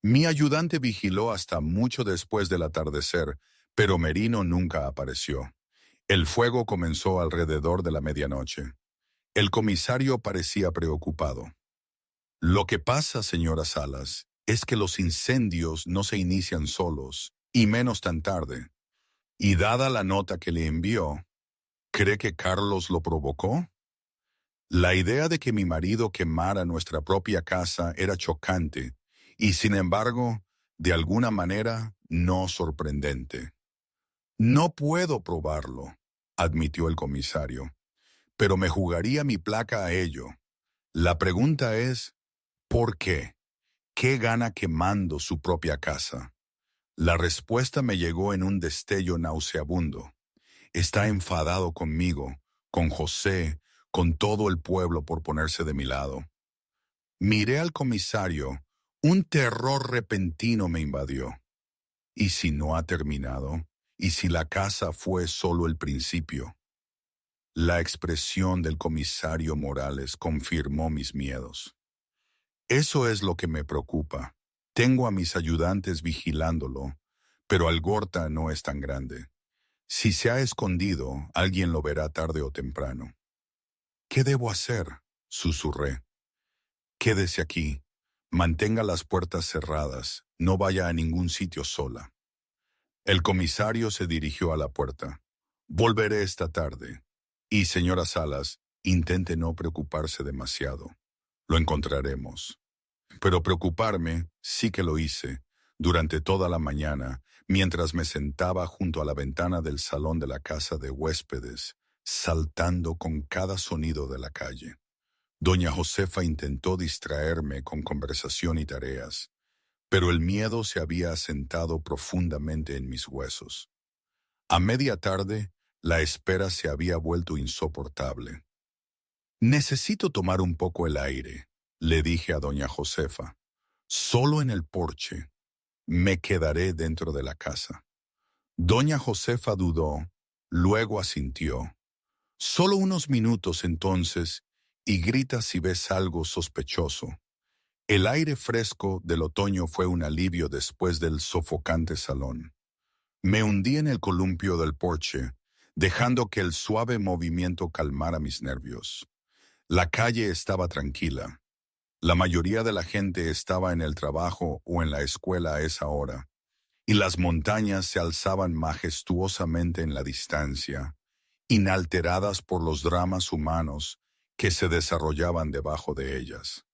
Mi ayudante vigiló hasta mucho después del atardecer, pero Merino nunca apareció. El fuego comenzó alrededor de la medianoche. El comisario parecía preocupado. Lo que pasa, señora Salas, es que los incendios no se inician solos, y menos tan tarde. Y dada la nota que le envió, ¿cree que Carlos lo provocó? La idea de que mi marido quemara nuestra propia casa era chocante, y sin embargo, de alguna manera, no sorprendente. No puedo probarlo, admitió el comisario, pero me jugaría mi placa a ello. La pregunta es, ¿por qué? ¿Qué gana quemando su propia casa? La respuesta me llegó en un destello nauseabundo. Está enfadado conmigo, con José, con todo el pueblo por ponerse de mi lado. Miré al comisario, un terror repentino me invadió. ¿Y si no ha terminado? ¿Y si la casa fue solo el principio? La expresión del comisario Morales confirmó mis miedos. Eso es lo que me preocupa. Tengo a mis ayudantes vigilándolo, pero Algorta no es tan grande. Si se ha escondido, alguien lo verá tarde o temprano. ¿Qué debo hacer?, susurré. Quédese aquí. Mantenga las puertas cerradas. No vaya a ningún sitio sola. El comisario se dirigió a la puerta. Volveré esta tarde. Y, señora Salas, intente no preocuparse demasiado. Lo encontraremos. Pero preocuparme sí que lo hice, durante toda la mañana, mientras me sentaba junto a la ventana del salón de la casa de huéspedes, saltando con cada sonido de la calle. Doña Josefa intentó distraerme con conversación y tareas, pero el miedo se había asentado profundamente en mis huesos. A media tarde, la espera se había vuelto insoportable. Necesito tomar un poco el aire, le dije a doña Josefa. Solo en el porche. Me quedaré dentro de la casa. Doña Josefa dudó, luego asintió. Solo unos minutos entonces, y grita si ves algo sospechoso. El aire fresco del otoño fue un alivio después del sofocante salón. Me hundí en el columpio del porche, dejando que el suave movimiento calmara mis nervios. La calle estaba tranquila. La mayoría de la gente estaba en el trabajo o en la escuela a esa hora, y las montañas se alzaban majestuosamente en la distancia, inalteradas por los dramas humanos que se desarrollaban debajo de ellas.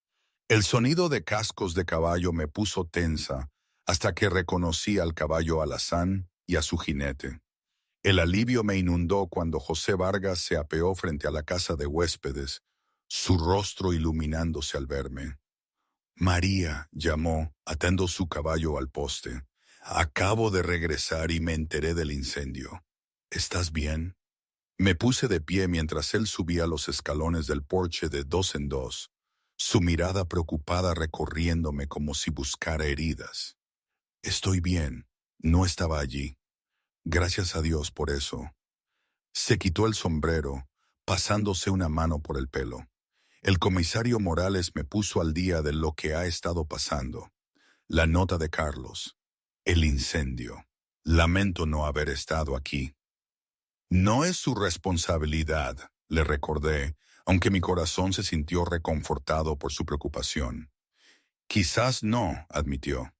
El sonido de cascos de caballo me puso tensa hasta que reconocí al caballo alazán y a su jinete. El alivio me inundó cuando José Vargas se apeó frente a la casa de huéspedes, su rostro iluminándose al verme. María, llamó, atando su caballo al poste. Acabo de regresar y me enteré del incendio. ¿Estás bien? Me puse de pie mientras él subía los escalones del porche de dos en dos, su mirada preocupada recorriéndome como si buscara heridas. Estoy bien. No estaba allí. Gracias a Dios por eso. Se quitó el sombrero, pasándose una mano por el pelo. El comisario Morales me puso al día de lo que ha estado pasando. La nota de Carlos. El incendio. Lamento no haber estado aquí. No es su responsabilidad, le recordé, aunque mi corazón se sintió reconfortado por su preocupación. Quizás no, admitió.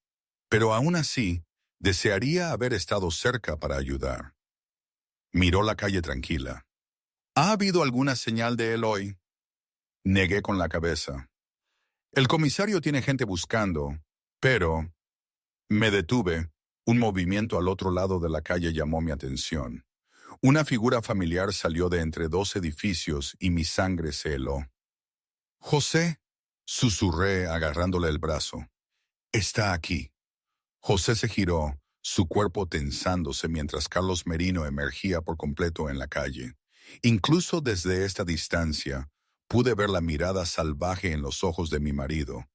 Pero aún así, desearía haber estado cerca para ayudar. Miró la calle tranquila. ¿Ha habido alguna señal de él hoy? Negué con la cabeza. El comisario tiene gente buscando, pero me detuve. Un movimiento al otro lado de la calle llamó mi atención. Una figura familiar salió de entre dos edificios y mi sangre se heló. José, susurré agarrándole el brazo. Está aquí. José se giró, su cuerpo tensándose mientras Carlos Merino emergía por completo en la calle. Incluso desde esta distancia, pude ver la mirada salvaje en los ojos de mi marido,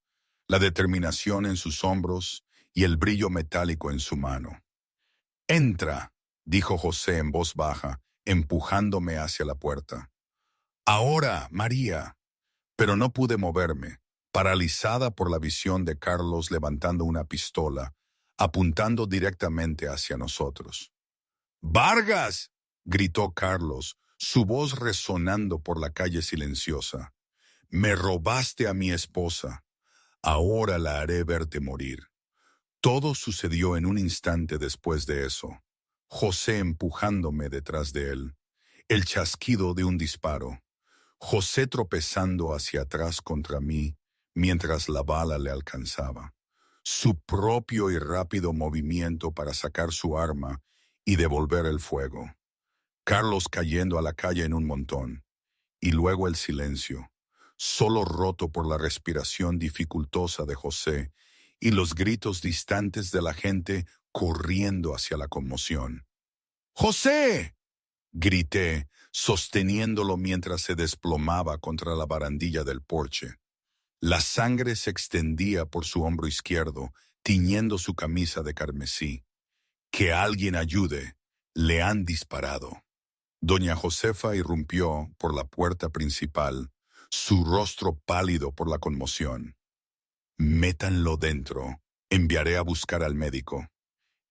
la determinación en sus hombros y el brillo metálico en su mano. «Entra», dijo José en voz baja, empujándome hacia la puerta. «Ahora, María». Pero no pude moverme, paralizada por la visión de Carlos levantando una pistola, apuntando directamente hacia nosotros. «¡Vargas!», gritó Carlos, su voz resonando por la calle silenciosa. «Me robaste a mi esposa. Ahora la haré verte morir». Todo sucedió en un instante después de eso. José empujándome detrás de él. El chasquido de un disparo. José tropezando hacia atrás contra mí mientras la bala le alcanzaba. Su propio y rápido movimiento para sacar su arma y devolver el fuego. Carlos cayendo a la calle en un montón. Y luego el silencio, solo roto por la respiración dificultosa de José y los gritos distantes de la gente corriendo hacia la conmoción. «¡José!», grité, sosteniéndolo mientras se desplomaba contra la barandilla del porche. La sangre se extendía por su hombro izquierdo, tiñendo su camisa de carmesí. «¡Que alguien ayude! Le han disparado». Doña Josefa irrumpió por la puerta principal, su rostro pálido por la conmoción. «Métanlo dentro. Enviaré a buscar al médico».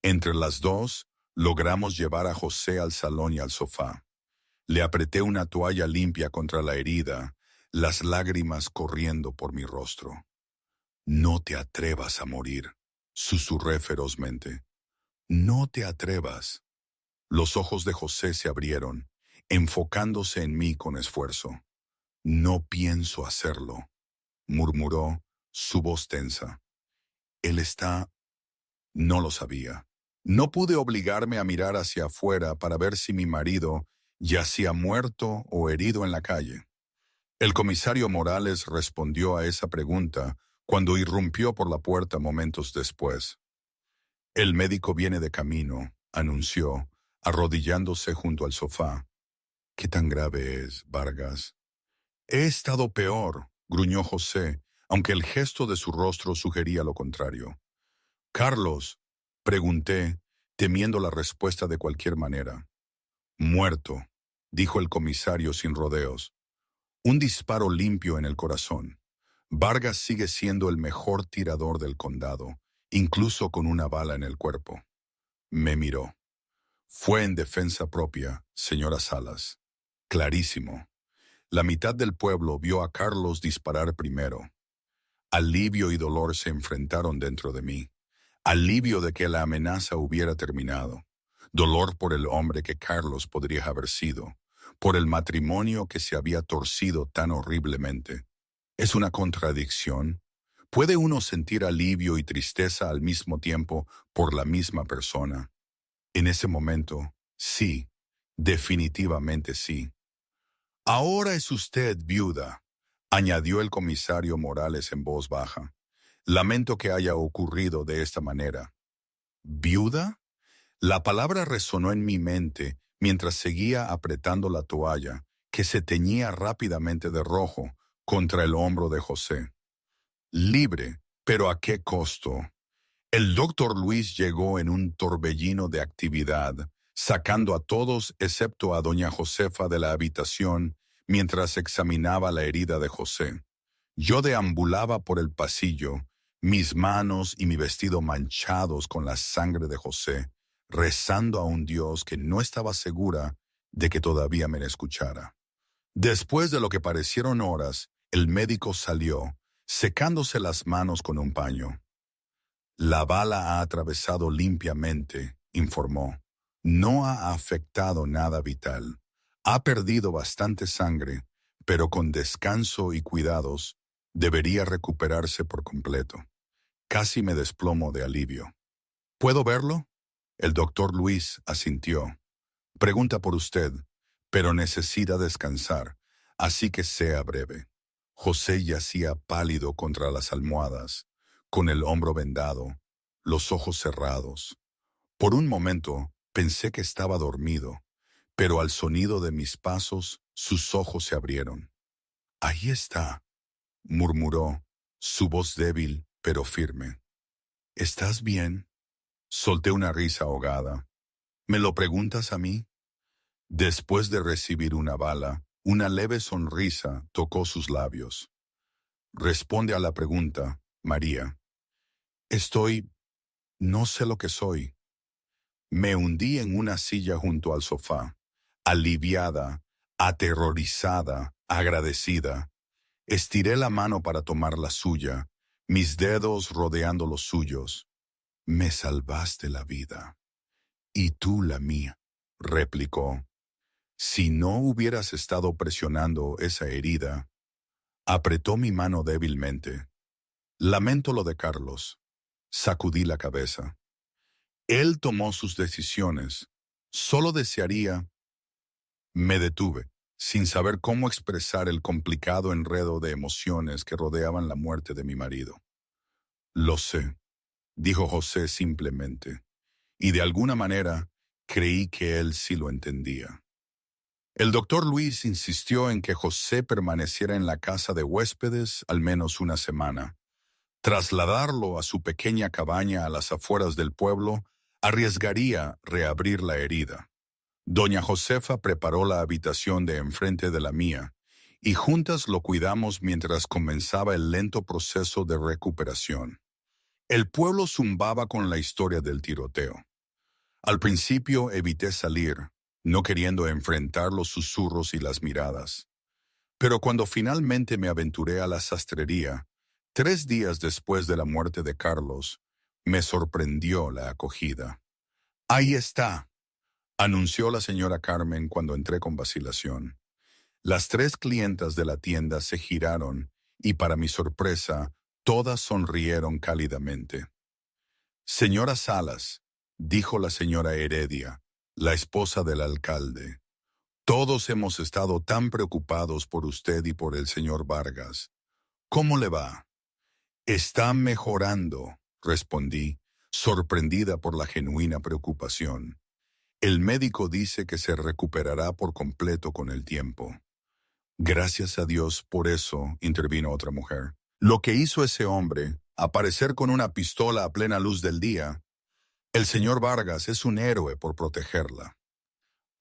Entre las dos, logramos llevar a José al salón y al sofá. Le apreté una toalla limpia contra la herida, las lágrimas corriendo por mi rostro. «No te atrevas a morir», susurré ferozmente. «No te atrevas». Los ojos de José se abrieron, enfocándose en mí con esfuerzo. «No pienso hacerlo», murmuró, su voz tensa. «Él está...». No lo sabía. No pude obligarme a mirar hacia afuera para ver si mi marido yacía muerto o herido en la calle. El comisario Morales respondió a esa pregunta cuando irrumpió por la puerta momentos después. «El médico viene de camino», anunció, arrodillándose junto al sofá. «¿Qué tan grave es, Vargas?». «He estado peor», gruñó José, aunque el gesto de su rostro sugería lo contrario. «Carlos», pregunté, temiendo la respuesta de cualquier manera. «Muerto», dijo el comisario sin rodeos. «Un disparo limpio en el corazón. Vargas sigue siendo el mejor tirador del condado, incluso con una bala en el cuerpo». Me miró. «Fue en defensa propia, señora Salas». Clarísimo. La mitad del pueblo vio a Carlos disparar primero. Alivio y dolor se enfrentaron dentro de mí. Alivio de que la amenaza hubiera terminado. Dolor por el hombre que Carlos podría haber sido. Por el matrimonio que se había torcido tan horriblemente. ¿Es una contradicción? ¿Puede uno sentir alivio y tristeza al mismo tiempo por la misma persona? En ese momento, sí, definitivamente sí. «Ahora es usted viuda», añadió el comisario Morales en voz baja. «Lamento que haya ocurrido de esta manera». «¿Viuda?». La palabra resonó en mi mente mientras seguía apretando la toalla, que se teñía rápidamente de rojo, contra el hombro de José. «Libre, pero ¿a qué costo?». El doctor Luis llegó en un torbellino de actividad, sacando a todos excepto a doña Josefa de la habitación mientras examinaba la herida de José. Yo deambulaba por el pasillo, mis manos y mi vestido manchados con la sangre de José, rezando a un Dios que no estaba segura de que todavía me escuchara. Después de lo que parecieron horas, el médico salió, secándose las manos con un paño. «La bala ha atravesado limpiamente», informó. «No ha afectado nada vital. Ha perdido bastante sangre, pero con descanso y cuidados Debería recuperarse por completo. Casi me desplomo de alivio. ¿Puedo verlo? El doctor Luis asintió. Pregunta por usted, pero necesita descansar, así que sea breve. José yacía pálido contra las almohadas, con el hombro vendado, los ojos cerrados. Por un momento pensé que estaba dormido, pero al sonido de mis pasos sus ojos se abrieron. Ahí está, murmuró, su voz débil pero firme. ¿Estás bien? Solté una risa ahogada. ¿Me lo preguntas a mí? Después de recibir una bala, una leve sonrisa tocó sus labios. Responde a la pregunta, María. No sé lo que soy. Me hundí en una silla junto al sofá, aliviada, aterrorizada, agradecida. Estiré la mano para tomar la suya, mis dedos rodeando los suyos. Me salvaste la vida. Y tú la mía, replicó. Si no hubieras estado presionando esa herida, apretó mi mano débilmente. Lamento lo de Carlos. Sacudí la cabeza. Él tomó sus decisiones. Solo desearía. Me detuve, sin saber cómo expresar el complicado enredo de emociones que rodeaban la muerte de mi marido. Lo sé, dijo José simplemente, y de alguna manera creí que él sí lo entendía. El doctor Luis insistió en que José permaneciera en la casa de huéspedes al menos una semana. Trasladarlo a su pequeña cabaña a las afueras del pueblo arriesgaría reabrir la herida. Doña Josefa preparó la habitación de enfrente de la mía, y juntas lo cuidamos mientras comenzaba el lento proceso de recuperación. El pueblo zumbaba con la historia del tiroteo. Al principio evité salir, no queriendo enfrentar los susurros y las miradas. Pero cuando finalmente me aventuré a la sastrería, 3 días después de la muerte de Carlos, me sorprendió la acogida. «Ahí está», anunció la señora Carmen cuando entré con vacilación. Las 3 clientas de la tienda se giraron y, para mi sorpresa, todas sonrieron cálidamente. «Señora Salas», dijo la señora Heredia, la esposa del alcalde, «todos hemos estado tan preocupados por usted y por el señor Vargas. ¿Cómo le va?» «Está mejorando», respondí, sorprendida por la genuina preocupación. «El médico dice que se recuperará por completo con el tiempo». «Gracias a Dios por eso», intervino otra mujer. «Lo que hizo ese hombre, aparecer con una pistola a plena luz del día, el señor Vargas es un héroe por protegerla».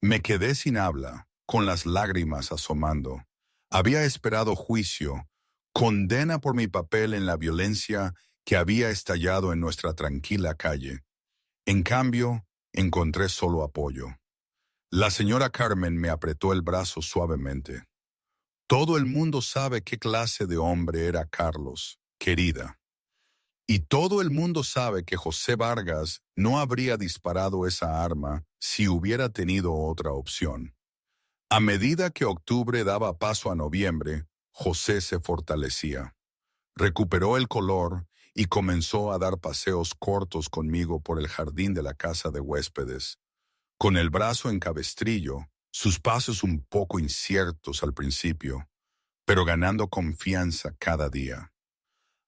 Me quedé sin habla, con las lágrimas asomando. Había esperado juicio, condena por mi papel en la violencia que había estallado en nuestra tranquila calle. En cambio, encontré solo apoyo. La señora Carmen me apretó el brazo suavemente. «Todo el mundo sabe qué clase de hombre era Carlos, querida. Y todo el mundo sabe que José Vargas no habría disparado esa arma si hubiera tenido otra opción». A medida que octubre daba paso a noviembre, José se fortalecía. Recuperó el color y comenzó a dar paseos cortos conmigo por el jardín de la casa de huéspedes. Con el brazo en cabestrillo, sus pasos un poco inciertos al principio, pero ganando confianza cada día.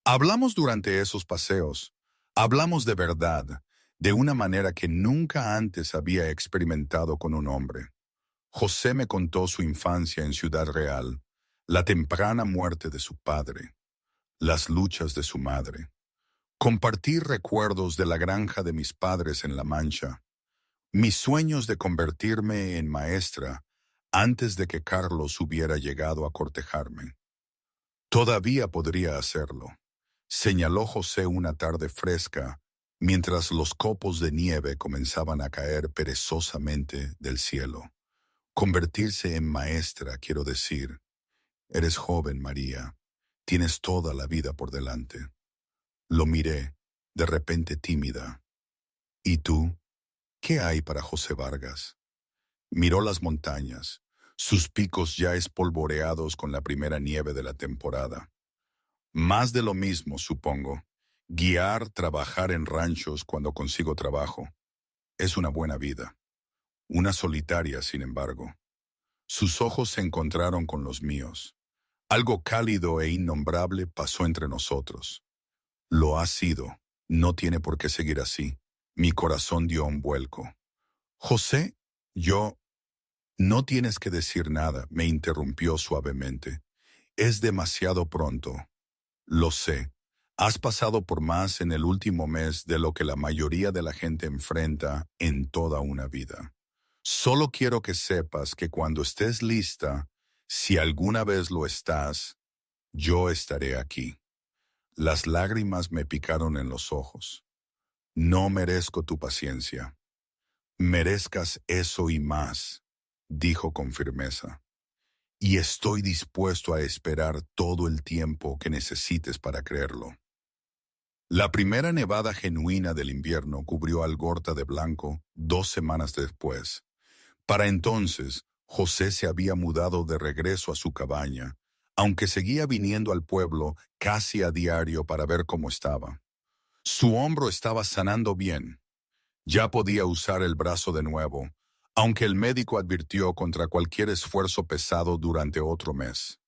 Hablamos durante esos paseos, hablamos de verdad, de una manera que nunca antes había experimentado con un hombre. José me contó su infancia en Ciudad Real, la temprana muerte de su padre, las luchas de su madre. Compartí recuerdos de la granja de mis padres en La Mancha, mis sueños de convertirme en maestra antes de que Carlos hubiera llegado a cortejarme. «Todavía podría hacerlo», señaló José una tarde fresca, mientras los copos de nieve comenzaban a caer perezosamente del cielo. «Convertirse en maestra, quiero decir. Eres joven, María. Tienes toda la vida por delante». Lo miré, de repente tímida. «¿Y tú? ¿Qué hay para José Vargas?» Miró las montañas, sus picos ya espolvoreados con la primera nieve de la temporada. Más de lo mismo, supongo. Guiar, trabajar en ranchos cuando consigo trabajo. Es una buena vida. Una solitaria, sin embargo. Sus ojos se encontraron con los míos. Algo cálido e innombrable pasó entre nosotros. Lo ha sido. No tiene por qué seguir así. Mi corazón dio un vuelco. José, yo... No tienes que decir nada, me interrumpió suavemente. Es demasiado pronto. Lo sé. Has pasado por más en el último mes de lo que la mayoría de la gente enfrenta en toda una vida. Solo quiero que sepas que cuando estés lista, si alguna vez lo estás, yo estaré aquí. Las lágrimas me picaron en los ojos. No merezco tu paciencia. Merezcas eso y más, dijo con firmeza. Y estoy dispuesto a esperar todo el tiempo que necesites para creerlo. La primera nevada genuina del invierno cubrió Algorta de blanco 2 semanas después. Para entonces, José se había mudado de regreso a su cabaña, aunque seguía viniendo al pueblo casi a diario para ver cómo estaba. Su hombro estaba sanando bien. Ya podía usar el brazo de nuevo, aunque el médico advirtió contra cualquier esfuerzo pesado durante otro mes.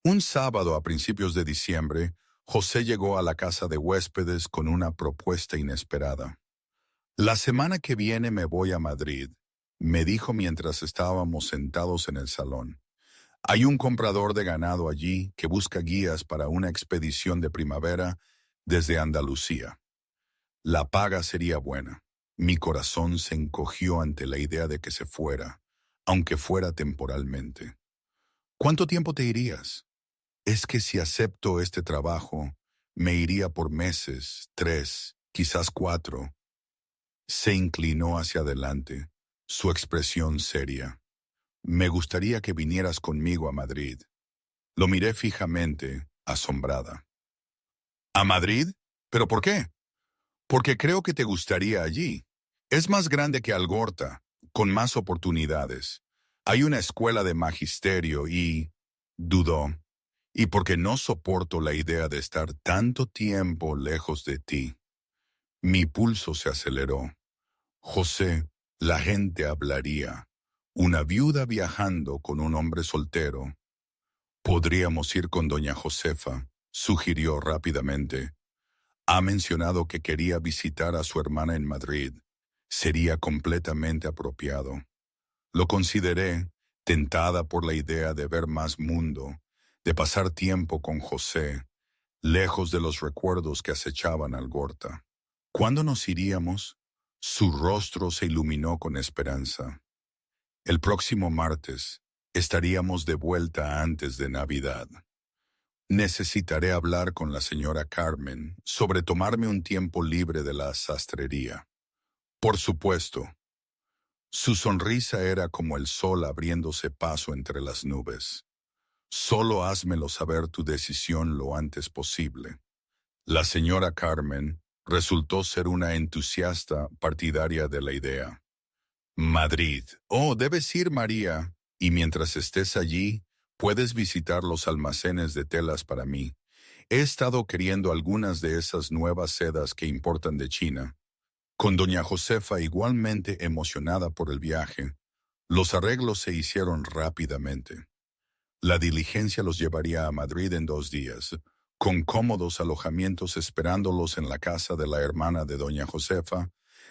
Un sábado a principios de diciembre, José llegó a la casa de huéspedes con una propuesta inesperada. La semana que viene me voy a Madrid, me dijo mientras estábamos sentados en el salón. Hay un comprador de ganado allí que busca guías para una expedición de primavera desde Andalucía. La paga sería buena. Mi corazón se encogió ante la idea de que se fuera, aunque fuera temporalmente. ¿Cuánto tiempo te irías? Es que si acepto este trabajo, me iría por meses, 3, quizás 4. Se inclinó hacia adelante, su expresión seria. Me gustaría que vinieras conmigo a Madrid. Lo miré fijamente, asombrada. ¿A Madrid? ¿Pero por qué? Porque creo que te gustaría allí. Es más grande que Algorta, con más oportunidades. Hay una escuela de magisterio y... dudó. Y porque no soporto la idea de estar tanto tiempo lejos de ti. Mi pulso se aceleró. José, la gente hablaría. Una viuda viajando con un hombre soltero. Podríamos ir con doña Josefa, sugirió rápidamente. Ha mencionado que quería visitar a su hermana en Madrid. Sería completamente apropiado. Lo consideré, tentada por la idea de ver más mundo, de pasar tiempo con José, lejos de los recuerdos que acechaban Algorta. ¿Cuándo nos iríamos? Su rostro se iluminó con esperanza. El próximo martes estaríamos de vuelta antes de Navidad. Necesitaré hablar con la señora Carmen sobre tomarme un tiempo libre de la sastrería. Por supuesto. Su sonrisa era como el sol abriéndose paso entre las nubes. Solo házmelo saber tu decisión lo antes posible. La señora Carmen resultó ser una entusiasta partidaria de la idea. Madrid. Oh, debes ir, María. Y mientras estés allí, puedes visitar los almacenes de telas para mí. He estado queriendo algunas de esas nuevas sedas que importan de China. Con doña Josefa igualmente emocionada por el viaje, los arreglos se hicieron rápidamente. La diligencia los llevaría a Madrid en 2 días, con cómodos alojamientos esperándolos en la casa de la hermana de doña Josefa,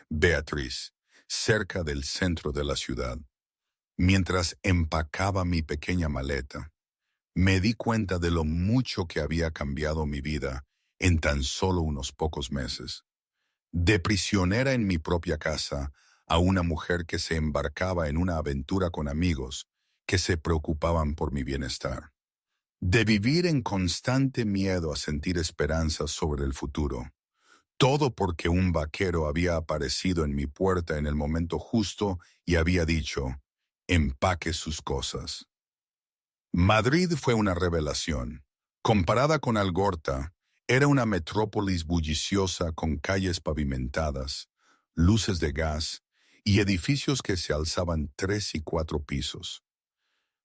Beatriz, cerca del centro de la ciudad. Mientras empacaba mi pequeña maleta, me di cuenta de lo mucho que había cambiado mi vida en tan solo unos pocos meses. De prisionera en mi propia casa a una mujer que se embarcaba en una aventura con amigos que se preocupaban por mi bienestar. De vivir en constante miedo a sentir esperanzas sobre el futuro. Todo porque un vaquero había aparecido en mi puerta en el momento justo y había dicho, empaque sus cosas. Madrid fue una revelación. Comparada con Algorta, era una metrópolis bulliciosa con calles pavimentadas, luces de gas y edificios que se alzaban 3 y 4 pisos.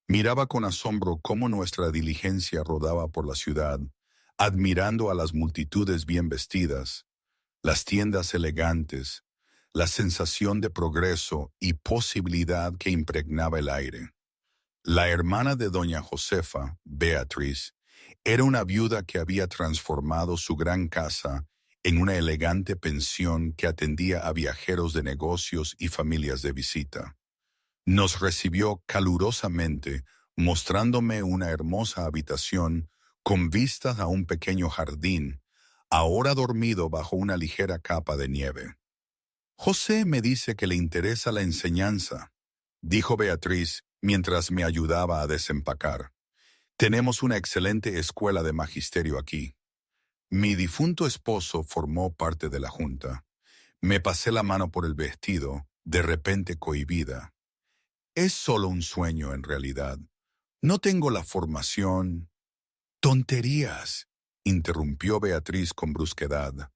Miraba con asombro cómo nuestra diligencia rodaba por la ciudad, admirando a las multitudes bien vestidas, las tiendas elegantes, la sensación de progreso y posibilidad que impregnaba el aire. La hermana de doña Josefa, Beatriz, era una viuda que había transformado su gran casa en una elegante pensión que atendía a viajeros de negocios y familias de visita. Nos recibió calurosamente, mostrándome una hermosa habitación con vistas a un pequeño jardín, ahora dormido bajo una ligera capa de nieve. José me dice que le interesa la enseñanza, dijo Beatriz mientras me ayudaba a desempacar. Tenemos una excelente escuela de magisterio aquí. Mi difunto esposo formó parte de la junta. Me pasé la mano por el vestido, de repente cohibida. Es solo un sueño en realidad. No tengo la formación. Tonterías, interrumpió Beatriz con brusquedad.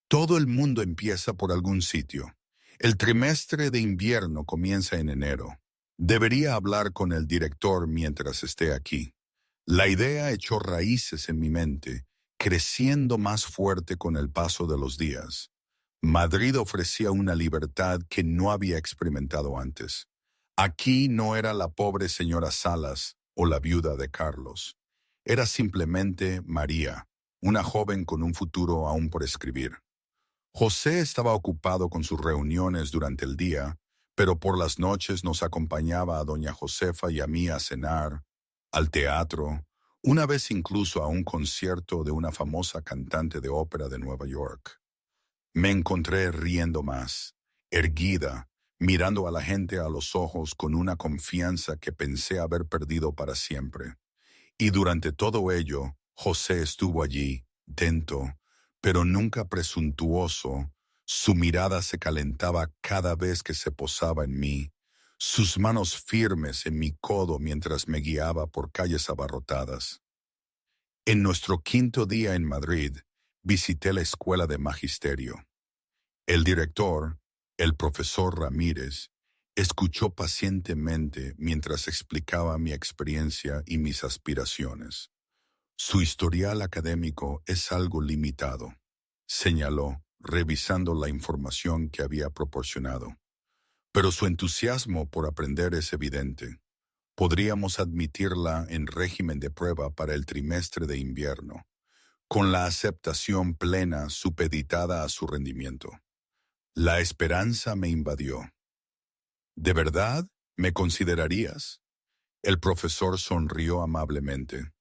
Todo el mundo empieza por algún sitio. El trimestre de invierno comienza en enero. Debería hablar con el director mientras esté aquí. La idea echó raíces en mi mente, creciendo más fuerte con el paso de los días. Madrid ofrecía una libertad que no había experimentado antes. Aquí no era la pobre señora Salas o la viuda de Carlos. Era simplemente María, una joven con un futuro aún por escribir. José estaba ocupado con sus reuniones durante el día, pero por las noches nos acompañaba a doña Josefa y a mí a cenar, al teatro, una vez incluso a un concierto de una famosa cantante de ópera de Nueva York. Me encontré riendo más, erguida, mirando a la gente a los ojos con una confianza que pensé haber perdido para siempre. Y durante todo ello, José estuvo allí, atento, pero nunca presuntuoso. Su mirada se calentaba cada vez que se posaba en mí, sus manos firmes en mi codo mientras me guiaba por calles abarrotadas. En nuestro quinto día en Madrid, visité la escuela de magisterio. El director, el profesor Ramírez, escuchó pacientemente mientras explicaba mi experiencia y mis aspiraciones. Su historial académico es algo limitado, señaló, revisando la información que había proporcionado. Pero su entusiasmo por aprender es evidente. Podríamos admitirla en régimen de prueba para el trimestre de invierno, con la aceptación plena supeditada a su rendimiento. La esperanza me invadió. ¿De verdad me considerarías? El profesor sonrió amablemente.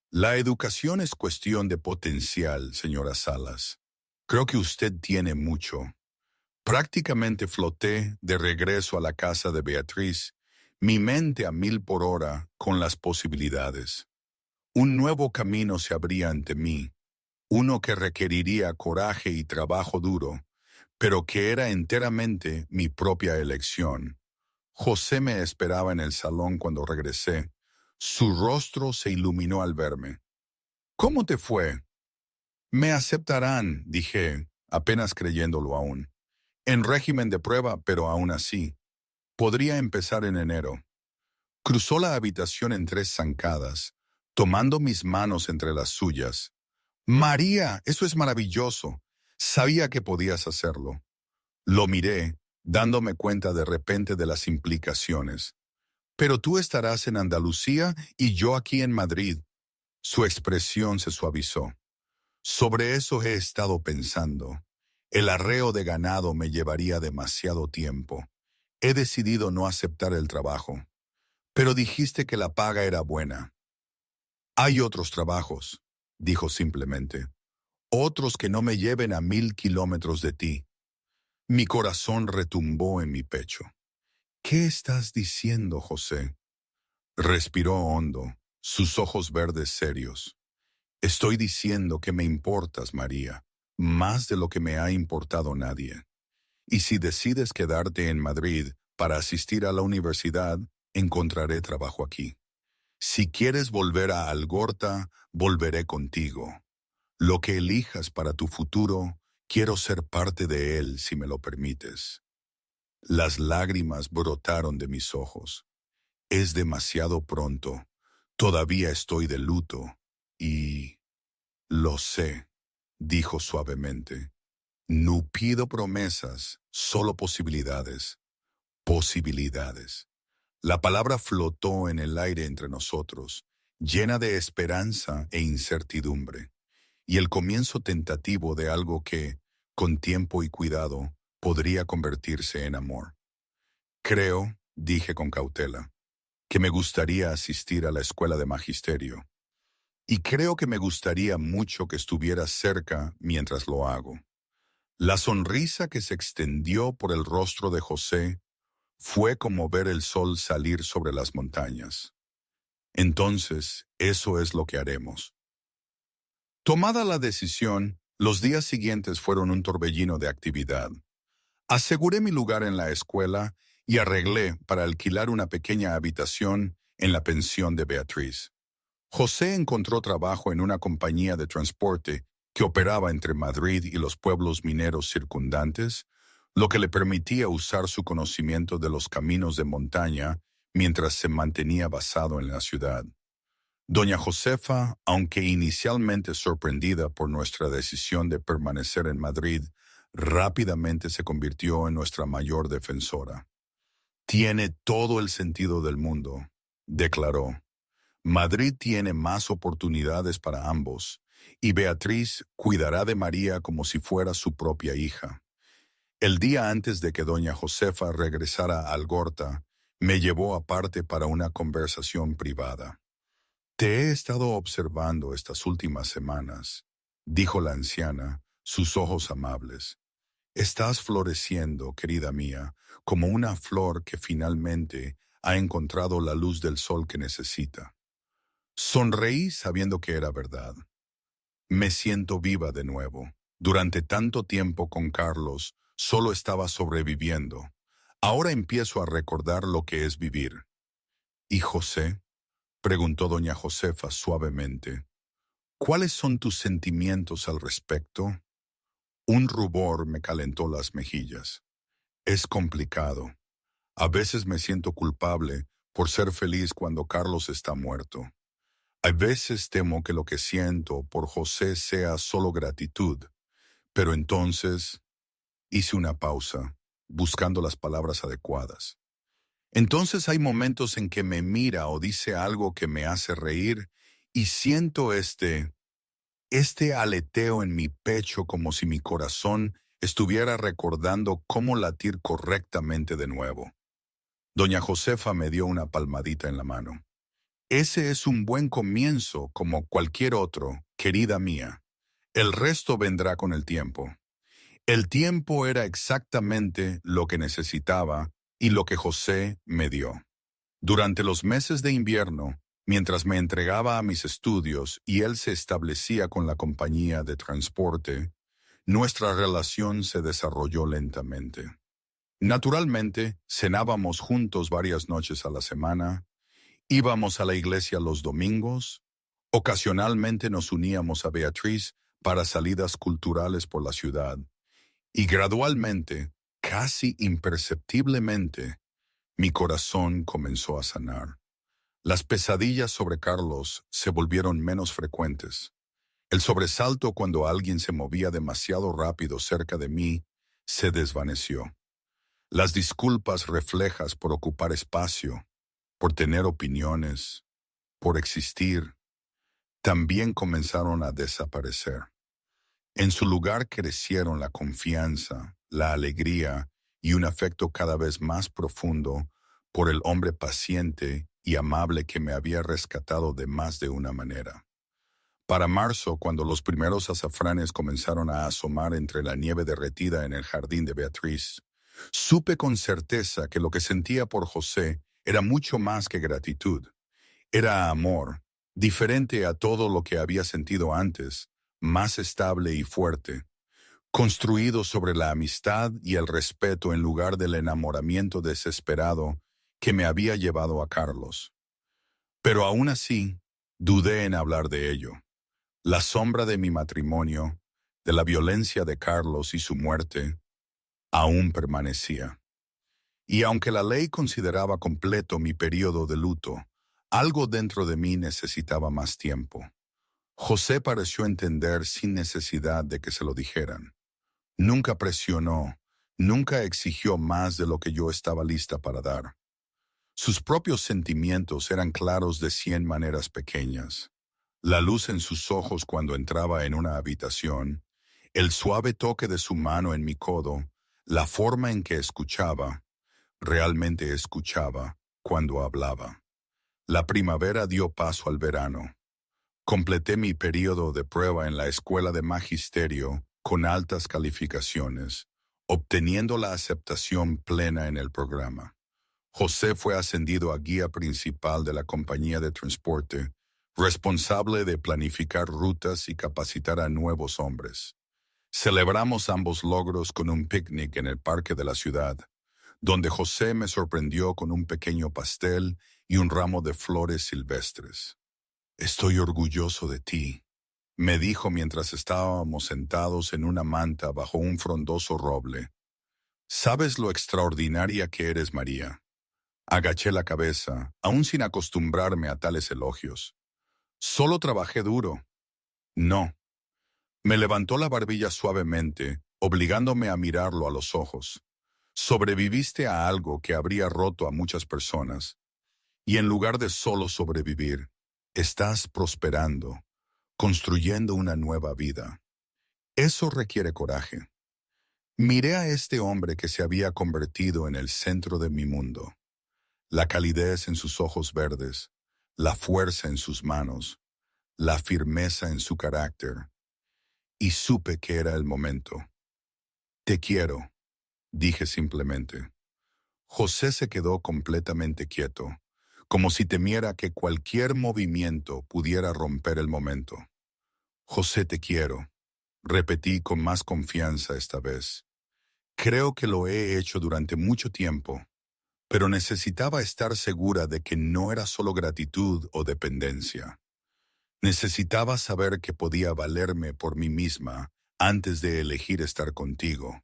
La educación es cuestión de potencial, señora Salas. Creo que usted tiene mucho. Prácticamente floté de regreso a la casa de Beatriz, mi mente a 1000 por hora con las posibilidades. Un nuevo camino se abría ante mí, uno que requeriría coraje y trabajo duro, pero que era enteramente mi propia elección. José me esperaba en el salón cuando regresé. Su rostro se iluminó al verme. ¿Cómo te fue? Me aceptarán, dije, apenas creyéndolo aún. En régimen de prueba, pero aún así. Podría empezar en enero. Cruzó la habitación en 3 zancadas, tomando mis manos entre las suyas. María, eso es maravilloso. Sabía que podías hacerlo. Lo miré, dándome cuenta de repente de las implicaciones. Pero tú estarás en Andalucía y yo aquí en Madrid. Su expresión se suavizó. Sobre eso he estado pensando. El arreo de ganado me llevaría demasiado tiempo. He decidido no aceptar el trabajo. Pero dijiste que la paga era buena. Hay otros trabajos, dijo simplemente. Otros que no me lleven a 1000 kilómetros de ti. Mi corazón retumbó en mi pecho. ¿Qué estás diciendo, José? Respiró hondo, sus ojos verdes serios. Estoy diciendo que me importas, María, más de lo que me ha importado nadie. Y si decides quedarte en Madrid para asistir a la universidad, encontraré trabajo aquí. Si quieres volver a Algorta, volveré contigo. Lo que elijas para tu futuro, quiero ser parte de él si me lo permites. Las lágrimas brotaron de mis ojos. Es demasiado pronto. Todavía estoy de luto. Y Lo sé, dijo suavemente. No pido promesas, solo posibilidades. Posibilidades. La palabra flotó en el aire entre nosotros, llena de esperanza e incertidumbre, y el comienzo tentativo de algo que, con tiempo y cuidado, podría convertirse en amor. Creo, dije con cautela, que me gustaría asistir a la escuela de magisterio, y creo que me gustaría mucho que estuviera cerca mientras lo hago. La sonrisa que se extendió por el rostro de José fue como ver el sol salir sobre las montañas. Entonces, eso es lo que haremos. Tomada la decisión, los días siguientes fueron un torbellino de actividad. Aseguré mi lugar en la escuela y arreglé para alquilar una pequeña habitación en la pensión de Beatriz. José encontró trabajo en una compañía de transporte que operaba entre Madrid y los pueblos mineros circundantes, lo que le permitía usar su conocimiento de los caminos de montaña mientras se mantenía basado en la ciudad. Doña Josefa, aunque inicialmente sorprendida por nuestra decisión de permanecer en Madrid, rápidamente se convirtió en nuestra mayor defensora. Tiene todo el sentido del mundo, declaró. Madrid tiene más oportunidades para ambos, y Beatriz cuidará de María como si fuera su propia hija. El día antes de que doña Josefa regresara a Algorta, me llevó aparte para una conversación privada. Te he estado observando estas últimas semanas, dijo la anciana, sus ojos amables. Estás floreciendo, querida mía, como una flor que finalmente ha encontrado la luz del sol que necesita. Sonreí sabiendo que era verdad. Me siento viva de nuevo. Durante tanto tiempo con Carlos, solo estaba sobreviviendo. Ahora empiezo a recordar lo que es vivir. ¿Y José? Preguntó doña Josefa suavemente. ¿Cuáles son tus sentimientos al respecto? Un rubor me calentó las mejillas. Es complicado. A veces me siento culpable por ser feliz cuando Carlos está muerto. A veces temo que lo que siento por José sea solo gratitud, pero entonces hice una pausa, buscando las palabras adecuadas. Entonces hay momentos en que me mira o dice algo que me hace reír y siento este aleteo en mi pecho como si mi corazón estuviera recordando cómo latir correctamente de nuevo. Doña Josefa me dio una palmadita en la mano. Ese es un buen comienzo como cualquier otro, querida mía. El resto vendrá con el tiempo. El tiempo era exactamente lo que necesitaba y lo que José me dio. Durante los meses de invierno, mientras me entregaba a mis estudios y él se establecía con la compañía de transporte, nuestra relación se desarrolló lentamente. Naturalmente, cenábamos juntos varias noches a la semana, íbamos a la iglesia los domingos, ocasionalmente nos uníamos a Beatriz para salidas culturales por la ciudad, y gradualmente, casi imperceptiblemente, mi corazón comenzó a sanar. Las pesadillas sobre Carlos se volvieron menos frecuentes. El sobresalto cuando alguien se movía demasiado rápido cerca de mí se desvaneció. Las disculpas reflejas por ocupar espacio, por tener opiniones, por existir, también comenzaron a desaparecer. En su lugar crecieron la confianza, la alegría y un afecto cada vez más profundo por el hombre paciente y amable que me había rescatado de más de una manera. Para marzo, cuando los primeros azafranes comenzaron a asomar entre la nieve derretida en el jardín de Beatriz, supe con certeza que lo que sentía por José era mucho más que gratitud. Era amor, diferente a todo lo que había sentido antes, más estable y fuerte, construido sobre la amistad y el respeto en lugar del enamoramiento desesperado que me había llevado a Carlos. Pero aún así, dudé en hablar de ello. La sombra de mi matrimonio, de la violencia de Carlos y su muerte, aún permanecía. Y aunque la ley consideraba completo mi periodo de luto, algo dentro de mí necesitaba más tiempo. José pareció entender sin necesidad de que se lo dijeran. Nunca presionó, nunca exigió más de lo que yo estaba lista para dar. Sus propios sentimientos eran claros de 100 maneras pequeñas. La luz en sus ojos cuando entraba en una habitación, el suave toque de su mano en mi codo, la forma en que escuchaba, realmente escuchaba, cuando hablaba. La primavera dio paso al verano. Completé mi periodo de prueba en la escuela de magisterio con altas calificaciones, obteniendo la aceptación plena en el programa. José fue ascendido a guía principal de la compañía de transporte, responsable de planificar rutas y capacitar a nuevos hombres. Celebramos ambos logros con un picnic en el parque de la ciudad, donde José me sorprendió con un pequeño pastel y un ramo de flores silvestres. Estoy orgulloso de ti, me dijo mientras estábamos sentados en una manta bajo un frondoso roble. Sabes lo extraordinaria que eres, María. Agaché la cabeza, aún sin acostumbrarme a tales elogios. Solo trabajé duro. No. Me levantó la barbilla suavemente, obligándome a mirarlo a los ojos. Sobreviviste a algo que habría roto a muchas personas. Y en lugar de solo sobrevivir, estás prosperando, construyendo una nueva vida. Eso requiere coraje. Miré a este hombre que se había convertido en el centro de mi mundo. La calidez en sus ojos verdes, la fuerza en sus manos, la firmeza en su carácter. Y supe que era el momento. Te quiero, dije simplemente. José se quedó completamente quieto, como si temiera que cualquier movimiento pudiera romper el momento. José, te quiero, repetí con más confianza esta vez. Creo que lo he hecho durante mucho tiempo, pero necesitaba estar segura de que no era solo gratitud o dependencia. Necesitaba saber que podía valerme por mí misma antes de elegir estar contigo.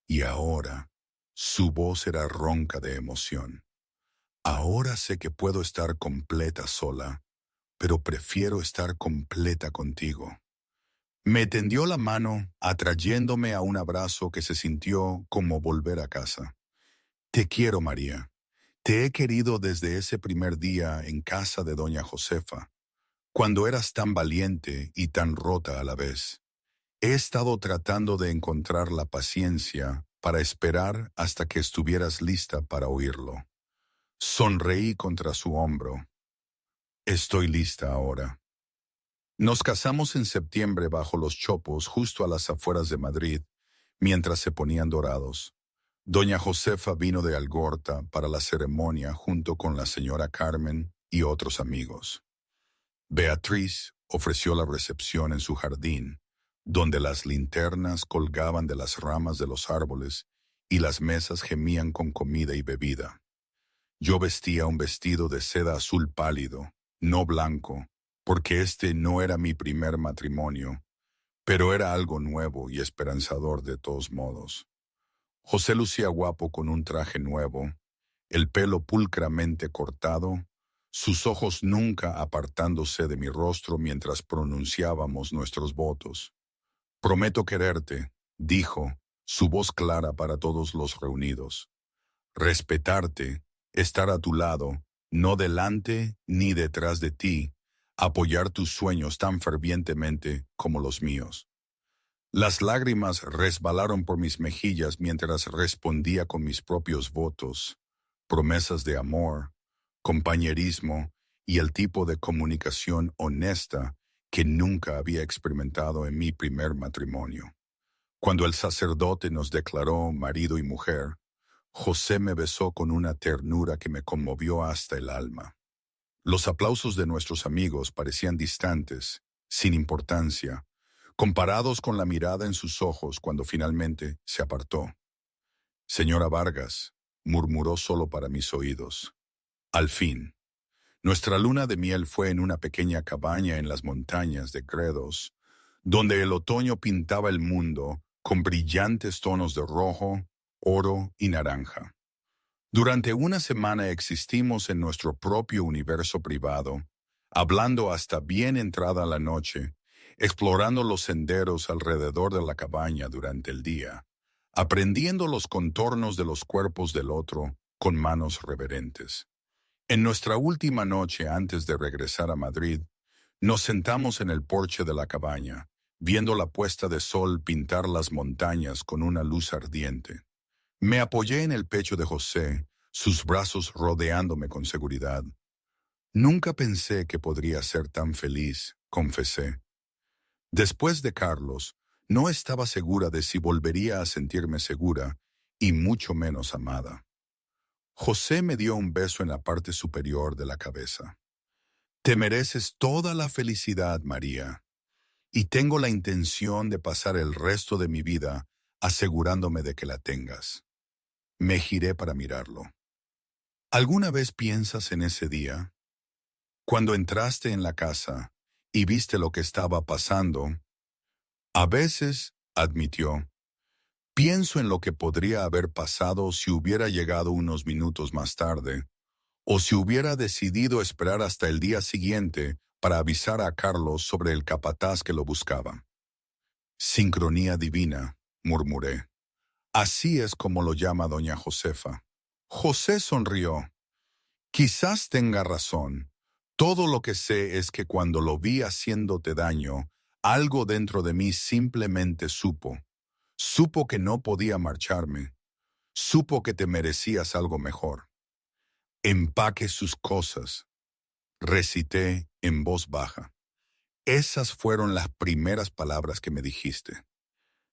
Y ahora, su voz era ronca de emoción. Ahora sé que puedo estar completa sola, pero prefiero estar completa contigo. Me tendió la mano, atrayéndome a un abrazo que se sintió como volver a casa. Te quiero, María. Te he querido desde ese primer día en casa de doña Josefa, cuando eras tan valiente y tan rota a la vez. He estado tratando de encontrar la paciencia para esperar hasta que estuvieras lista para oírlo. Sonreí contra su hombro. Estoy lista ahora. Nos casamos en septiembre bajo los chopos justo a las afueras de Madrid, mientras se ponían dorados. Doña Josefa vino de Algorta para la ceremonia junto con la señora Carmen y otros amigos. Beatriz ofreció la recepción en su jardín, donde las linternas colgaban de las ramas de los árboles y las mesas gemían con comida y bebida. Yo vestía un vestido de seda azul pálido, no blanco, porque este no era mi primer matrimonio, pero era algo nuevo y esperanzador de todos modos. José lucía guapo con un traje nuevo, el pelo pulcramente cortado, sus ojos nunca apartándose de mi rostro mientras pronunciábamos nuestros votos. Prometo quererte, dijo, su voz clara para todos los reunidos. Respetarte, estar a tu lado, no delante ni detrás de ti, apoyar tus sueños tan fervientemente como los míos. Las lágrimas resbalaron por mis mejillas mientras respondía con mis propios votos, promesas de amor, compañerismo y el tipo de comunicación honesta que nunca había experimentado en mi primer matrimonio. Cuando el sacerdote nos declaró marido y mujer, José me besó con una ternura que me conmovió hasta el alma. Los aplausos de nuestros amigos parecían distantes, sin importancia, comparados con la mirada en sus ojos cuando finalmente se apartó. Señora Vargas, murmuró solo para mis oídos. Al fin. Nuestra luna de miel fue en una pequeña cabaña en las montañas de Gredos, donde el otoño pintaba el mundo con brillantes tonos de rojo, oro y naranja. Durante una semana existimos en nuestro propio universo privado, hablando hasta bien entrada la noche, explorando los senderos alrededor de la cabaña durante el día, aprendiendo los contornos de los cuerpos del otro con manos reverentes. En nuestra última noche antes de regresar a Madrid, nos sentamos en el porche de la cabaña, viendo la puesta de sol pintar las montañas con una luz ardiente. Me apoyé en el pecho de José, sus brazos rodeándome con seguridad. Nunca pensé que podría ser tan feliz, confesé. Después de Carlos, no estaba segura de si volvería a sentirme segura, y mucho menos amada. José me dio un beso en la parte superior de la cabeza. Te mereces toda la felicidad, María, y tengo la intención de pasar el resto de mi vida asegurándome de que la tengas. Me giré para mirarlo. ¿Alguna vez piensas en ese día? Cuando entraste en la casa y viste lo que estaba pasando. A veces, admitió, pienso en lo que podría haber pasado si hubiera llegado unos minutos más tarde, o si hubiera decidido esperar hasta el día siguiente para avisar a Carlos sobre el capataz que lo buscaba. Sincronía divina, murmuré. Así es como lo llama doña Josefa. José sonrió. Quizás tenga razón. Todo lo que sé es que cuando lo vi haciéndote daño, algo dentro de mí simplemente supo. Supo que no podía marcharme. Supo que te merecías algo mejor. Empaque sus cosas, recité en voz baja. Esas fueron las primeras palabras que me dijiste.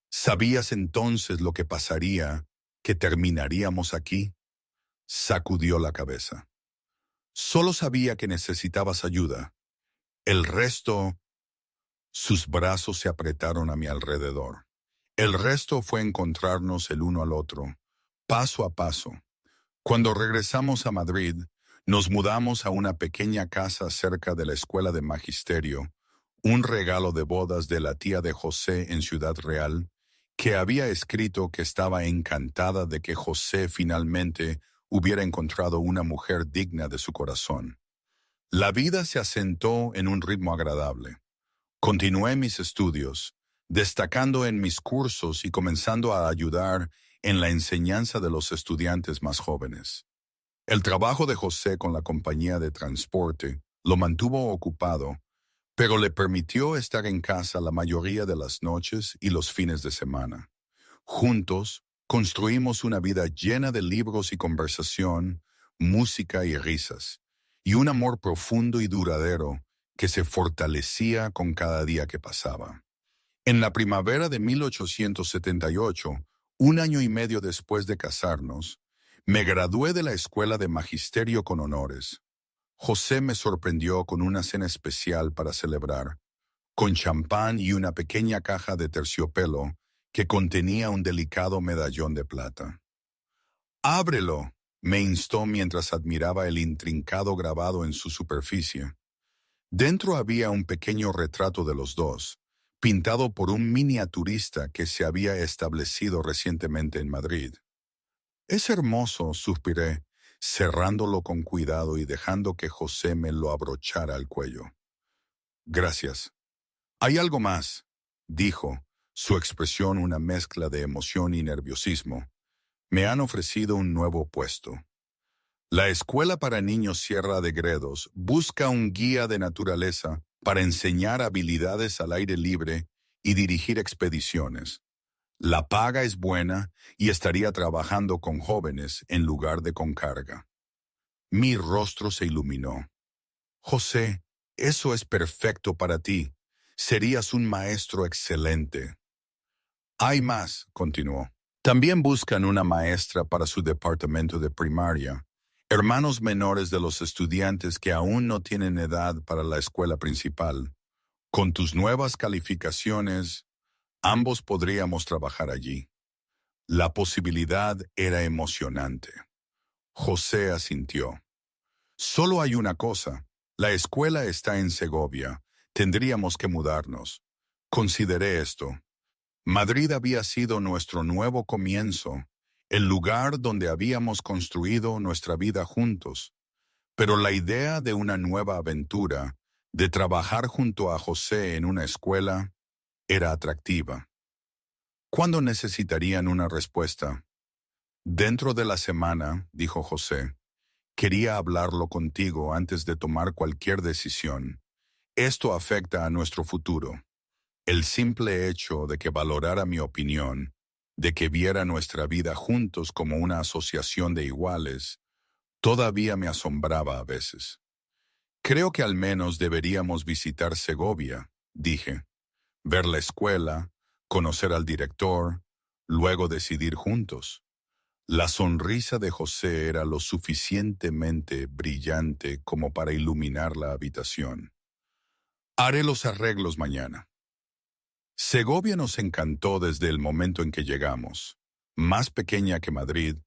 ¿Sabías entonces lo que pasaría, que terminaríamos aquí? Sacudió la cabeza. Solo sabía que necesitabas ayuda. El resto. Sus brazos se apretaron a mi alrededor. El resto fue encontrarnos el uno al otro, paso a paso. Cuando regresamos a Madrid, nos mudamos a una pequeña casa cerca de la escuela de magisterio, un regalo de bodas de la tía de José en Ciudad Real, que había escrito que estaba encantada de que José finalmente hubiera encontrado una mujer digna de su corazón. La vida se asentó en un ritmo agradable. Continué mis estudios, destacando en mis cursos y comenzando a ayudar en la enseñanza de los estudiantes más jóvenes. El trabajo de José con la compañía de transporte lo mantuvo ocupado, pero le permitió estar en casa la mayoría de las noches y los fines de semana. Juntos, construimos una vida llena de libros y conversación, música y risas, y un amor profundo y duradero que se fortalecía con cada día que pasaba. En la primavera de 1878, un año y medio después de casarnos, me gradué de la escuela de magisterio con honores. José me sorprendió con una cena especial para celebrar, con champán y una pequeña caja de terciopelo que contenía un delicado medallón de plata. «Ábrelo», me instó mientras admiraba el intrincado grabado en su superficie. Dentro había un pequeño retrato de los dos, pintado por un miniaturista que se había establecido recientemente en Madrid. «Es hermoso», suspiré, cerrándolo con cuidado y dejando que José me lo abrochara al cuello. «Gracias». «Hay algo más», dijo, su expresión una mezcla de emoción y nerviosismo. «Me han ofrecido un nuevo puesto». La Escuela para Niños Sierra de Gredos busca un guía de naturaleza para enseñar habilidades al aire libre y dirigir expediciones. La paga es buena y estaría trabajando con jóvenes en lugar de con carga. Mi rostro se iluminó. «José, eso es perfecto para ti. Serías un maestro excelente». «Hay más», continuó. «También buscan una maestra para su departamento de primaria. Hermanos menores de los estudiantes que aún no tienen edad para la escuela principal. Con tus nuevas calificaciones, ambos podríamos trabajar allí». La posibilidad era emocionante. José asintió. «Solo hay una cosa. La escuela está en Segovia. Tendríamos que mudarnos». Consideré esto. Madrid había sido nuestro nuevo comienzo, el lugar donde habíamos construido nuestra vida juntos. Pero la idea de una nueva aventura de trabajar junto a José en una escuela era atractiva. ¿Cuándo necesitarían una respuesta? Dentro de la semana, dijo José. Quería hablarlo contigo antes de tomar cualquier decisión. Esto afecta a nuestro futuro. El simple hecho de que valorara mi opinión, de que viera nuestra vida juntos como una asociación de iguales, todavía me asombraba a veces. Creo que al menos deberíamos visitar Segovia, dije. Ver la escuela, conocer al director, luego decidir juntos. La sonrisa de José era lo suficientemente brillante como para iluminar la habitación. Haré los arreglos mañana. Segovia nos encantó desde el momento en que llegamos. Más pequeña que Madrid,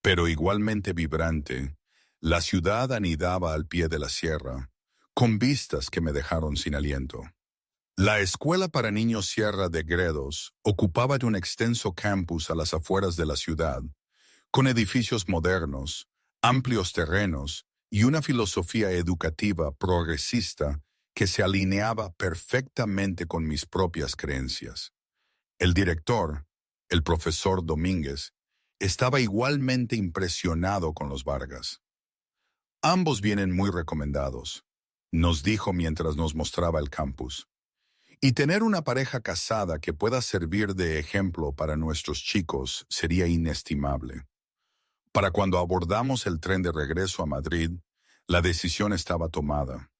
pero igualmente vibrante, la ciudad anidaba al pie de la sierra, con vistas que me dejaron sin aliento. La escuela para niños Sierra de Gredos ocupaba un extenso campus a las afueras de la ciudad, con edificios modernos, amplios terrenos y una filosofía educativa progresista que se alineaba perfectamente con mis propias creencias. El director, el profesor Domínguez, estaba igualmente impresionado con los Vargas. Ambos vienen muy recomendados, nos dijo mientras nos mostraba el campus. Y tener una pareja casada que pueda servir de ejemplo para nuestros chicos sería inestimable. Para cuando abordamos el tren de regreso a Madrid, la decisión estaba tomada.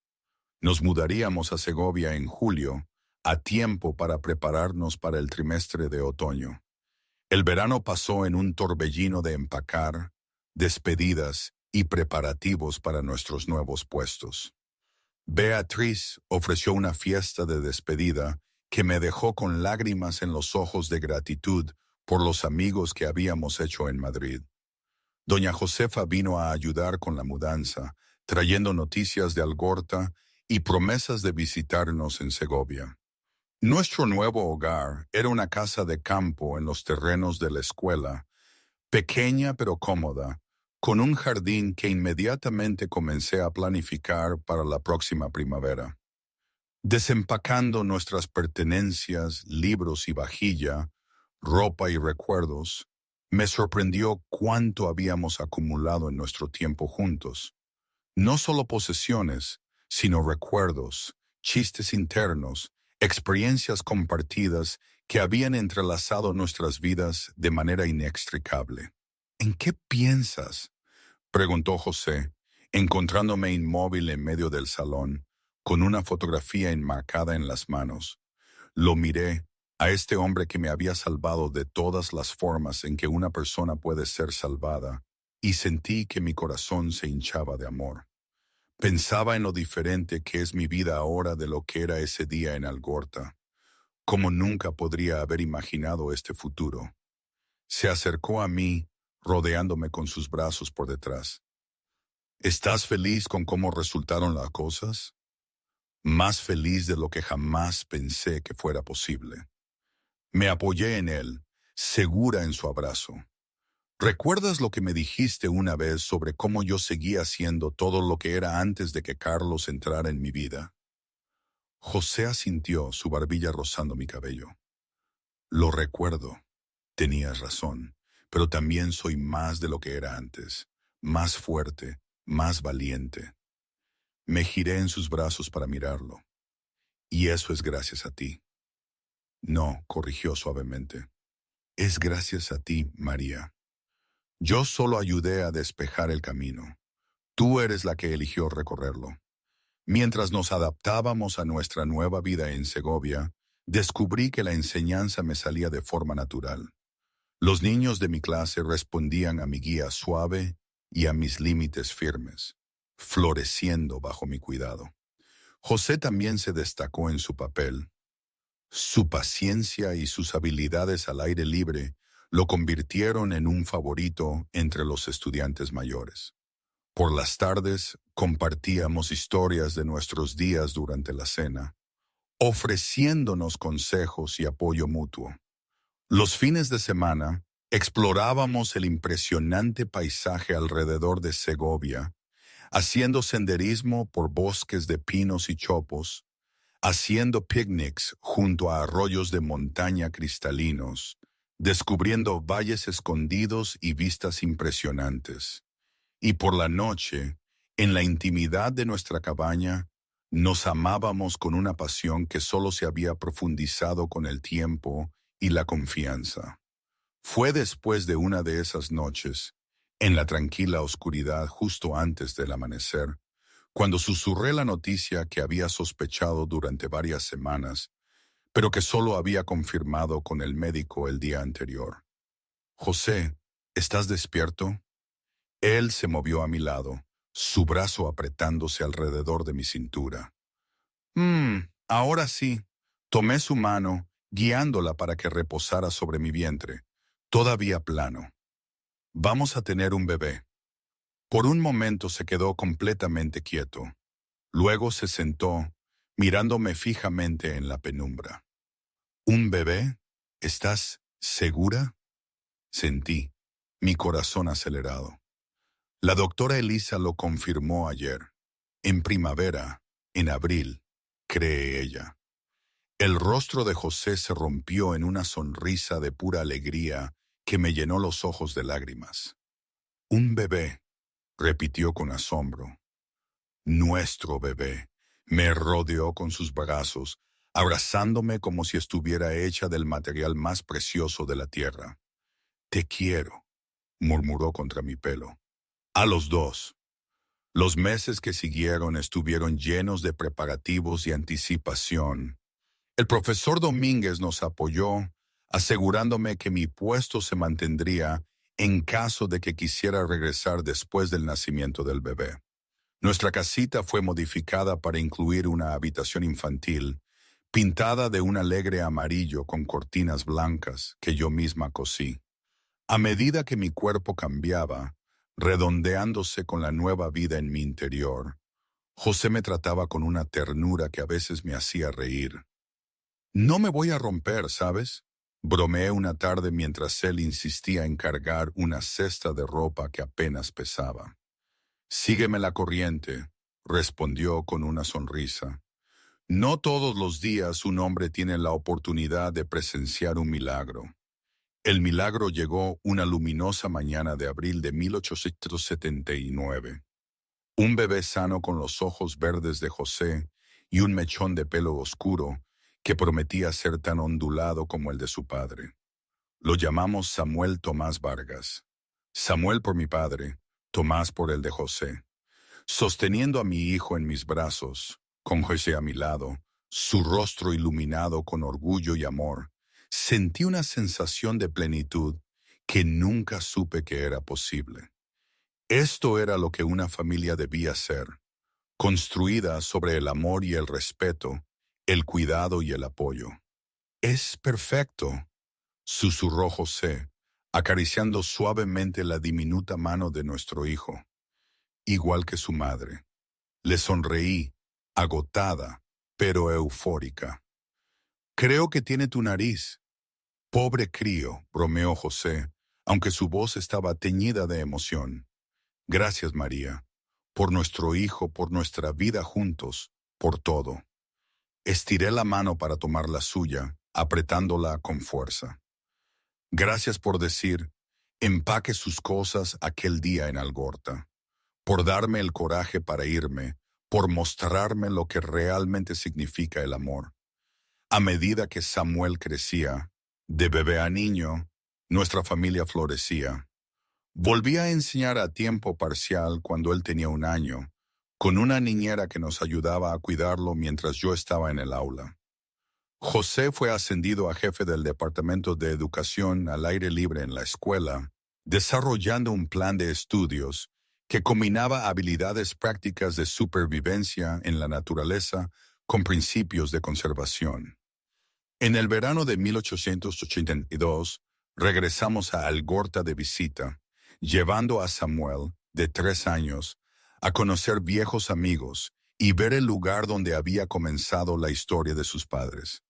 Nos mudaríamos a Segovia en julio, a tiempo para prepararnos para el trimestre de otoño. El verano pasó en un torbellino de empacar, despedidas y preparativos para nuestros nuevos puestos. Beatriz ofreció una fiesta de despedida que me dejó con lágrimas en los ojos de gratitud por los amigos que habíamos hecho en Madrid. Doña Josefa vino a ayudar con la mudanza, trayendo noticias de Algorta y promesas de visitarnos en Segovia. Nuestro nuevo hogar era una casa de campo en los terrenos de la escuela, pequeña pero cómoda, con un jardín que inmediatamente comencé a planificar para la próxima primavera. Desempacando nuestras pertenencias, libros y vajilla, ropa y recuerdos, me sorprendió cuánto habíamos acumulado en nuestro tiempo juntos. No solo posesiones, sino recuerdos, chistes internos, experiencias compartidas que habían entrelazado nuestras vidas de manera inextricable. ¿En qué piensas?, preguntó José, encontrándome inmóvil en medio del salón, con una fotografía enmarcada en las manos. Lo miré, a este hombre que me había salvado de todas las formas en que una persona puede ser salvada, y sentí que mi corazón se hinchaba de amor. Pensaba en lo diferente que es mi vida ahora de lo que era ese día en Algorta. Como nunca podría haber imaginado este futuro. Se acercó a mí, rodeándome con sus brazos por detrás. ¿Estás feliz con cómo resultaron las cosas? Más feliz de lo que jamás pensé que fuera posible. Me apoyé en él, segura en su abrazo. ¿Recuerdas lo que me dijiste una vez sobre cómo yo seguía haciendo todo lo que era antes de que Carlos entrara en mi vida? José asintió, su barbilla rozando mi cabello. Lo recuerdo. Tenías razón, pero también soy más de lo que era antes, más fuerte, más valiente. Me giré en sus brazos para mirarlo. Y eso es gracias a ti. No, corrigió suavemente. Es gracias a ti, María. Yo solo ayudé a despejar el camino. Tú eres la que eligió recorrerlo. Mientras nos adaptábamos a nuestra nueva vida en Segovia, descubrí que la enseñanza me salía de forma natural. Los niños de mi clase respondían a mi guía suave y a mis límites firmes, floreciendo bajo mi cuidado. José también se destacó en su papel. Su paciencia y sus habilidades al aire libre lo convirtieron en un favorito entre los estudiantes mayores. Por las tardes compartíamos historias de nuestros días durante la cena, ofreciéndonos consejos y apoyo mutuo. Los fines de semana explorábamos el impresionante paisaje alrededor de Segovia, haciendo senderismo por bosques de pinos y chopos, haciendo picnics junto a arroyos de montaña cristalinos, descubriendo valles escondidos y vistas impresionantes. Y por la noche, en la intimidad de nuestra cabaña, nos amábamos con una pasión que solo se había profundizado con el tiempo y la confianza. Fue después de una de esas noches, en la tranquila oscuridad justo antes del amanecer, cuando susurré la noticia que había sospechado durante varias semanas, pero que solo había confirmado con el médico el día anterior. José, ¿estás despierto? Él se movió a mi lado, su brazo apretándose alrededor de mi cintura. Ahora sí. Tomé su mano, guiándola para que reposara sobre mi vientre, todavía plano. Vamos a tener un bebé. Por un momento se quedó completamente quieto. Luego se sentó, mirándome fijamente en la penumbra. ¿Un bebé? ¿Estás segura? Sentí, mi corazón acelerado. La doctora Elisa lo confirmó ayer. En primavera, en abril, cree ella. El rostro de José se rompió en una sonrisa de pura alegría que me llenó los ojos de lágrimas. Un bebé, repitió con asombro. Nuestro bebé. Me rodeó con sus brazos, abrazándome como si estuviera hecha del material más precioso de la tierra. Te quiero, murmuró contra mi pelo. A los dos. Los meses que siguieron estuvieron llenos de preparativos y anticipación. El profesor Domínguez nos apoyó, asegurándome que mi puesto se mantendría en caso de que quisiera regresar después del nacimiento del bebé. Nuestra casita fue modificada para incluir una habitación infantil, pintada de un alegre amarillo con cortinas blancas que yo misma cosí. A medida que mi cuerpo cambiaba, redondeándose con la nueva vida en mi interior, José me trataba con una ternura que a veces me hacía reír. No me voy a romper, ¿sabes? Bromeé una tarde mientras él insistía en cargar una cesta de ropa que apenas pesaba. Sígueme la corriente, respondió con una sonrisa. No todos los días un hombre tiene la oportunidad de presenciar un milagro. El milagro llegó una luminosa mañana de abril de 1879. Un bebé sano con los ojos verdes de José y un mechón de pelo oscuro que prometía ser tan ondulado como el de su padre. Lo llamamos Samuel Tomás Vargas. Samuel por mi padre, Tomás por el de José. Sosteniendo a mi hijo en mis brazos, con José a mi lado, su rostro iluminado con orgullo y amor, sentí una sensación de plenitud que nunca supe que era posible. Esto era lo que una familia debía ser, construida sobre el amor y el respeto, el cuidado y el apoyo. Es perfecto, susurró José, acariciando suavemente la diminuta mano de nuestro hijo, igual que su madre. Le sonreí, agotada, pero eufórica. Creo que tiene tu nariz. Pobre crío, bromeó José, aunque su voz estaba teñida de emoción. Gracias, María, por nuestro hijo, por nuestra vida juntos, por todo. Estiré la mano para tomar la suya, apretándola con fuerza. Gracias por decir, empaque sus cosas aquel día en Algorta, por darme el coraje para irme, por mostrarme lo que realmente significa el amor. A medida que Samuel crecía, de bebé a niño, nuestra familia florecía. Volví a enseñar a tiempo parcial cuando él tenía 1 año, con una niñera que nos ayudaba a cuidarlo mientras yo estaba en el aula. José fue ascendido a jefe del Departamento de Educación al aire libre en la escuela, desarrollando un plan de estudios que combinaba habilidades prácticas de supervivencia en la naturaleza con principios de conservación. En el verano de 1882, regresamos a Algorta de visita, llevando a Samuel, de 3 años, a conocer viejos amigos y ver el lugar donde había comenzado la historia de sus padres.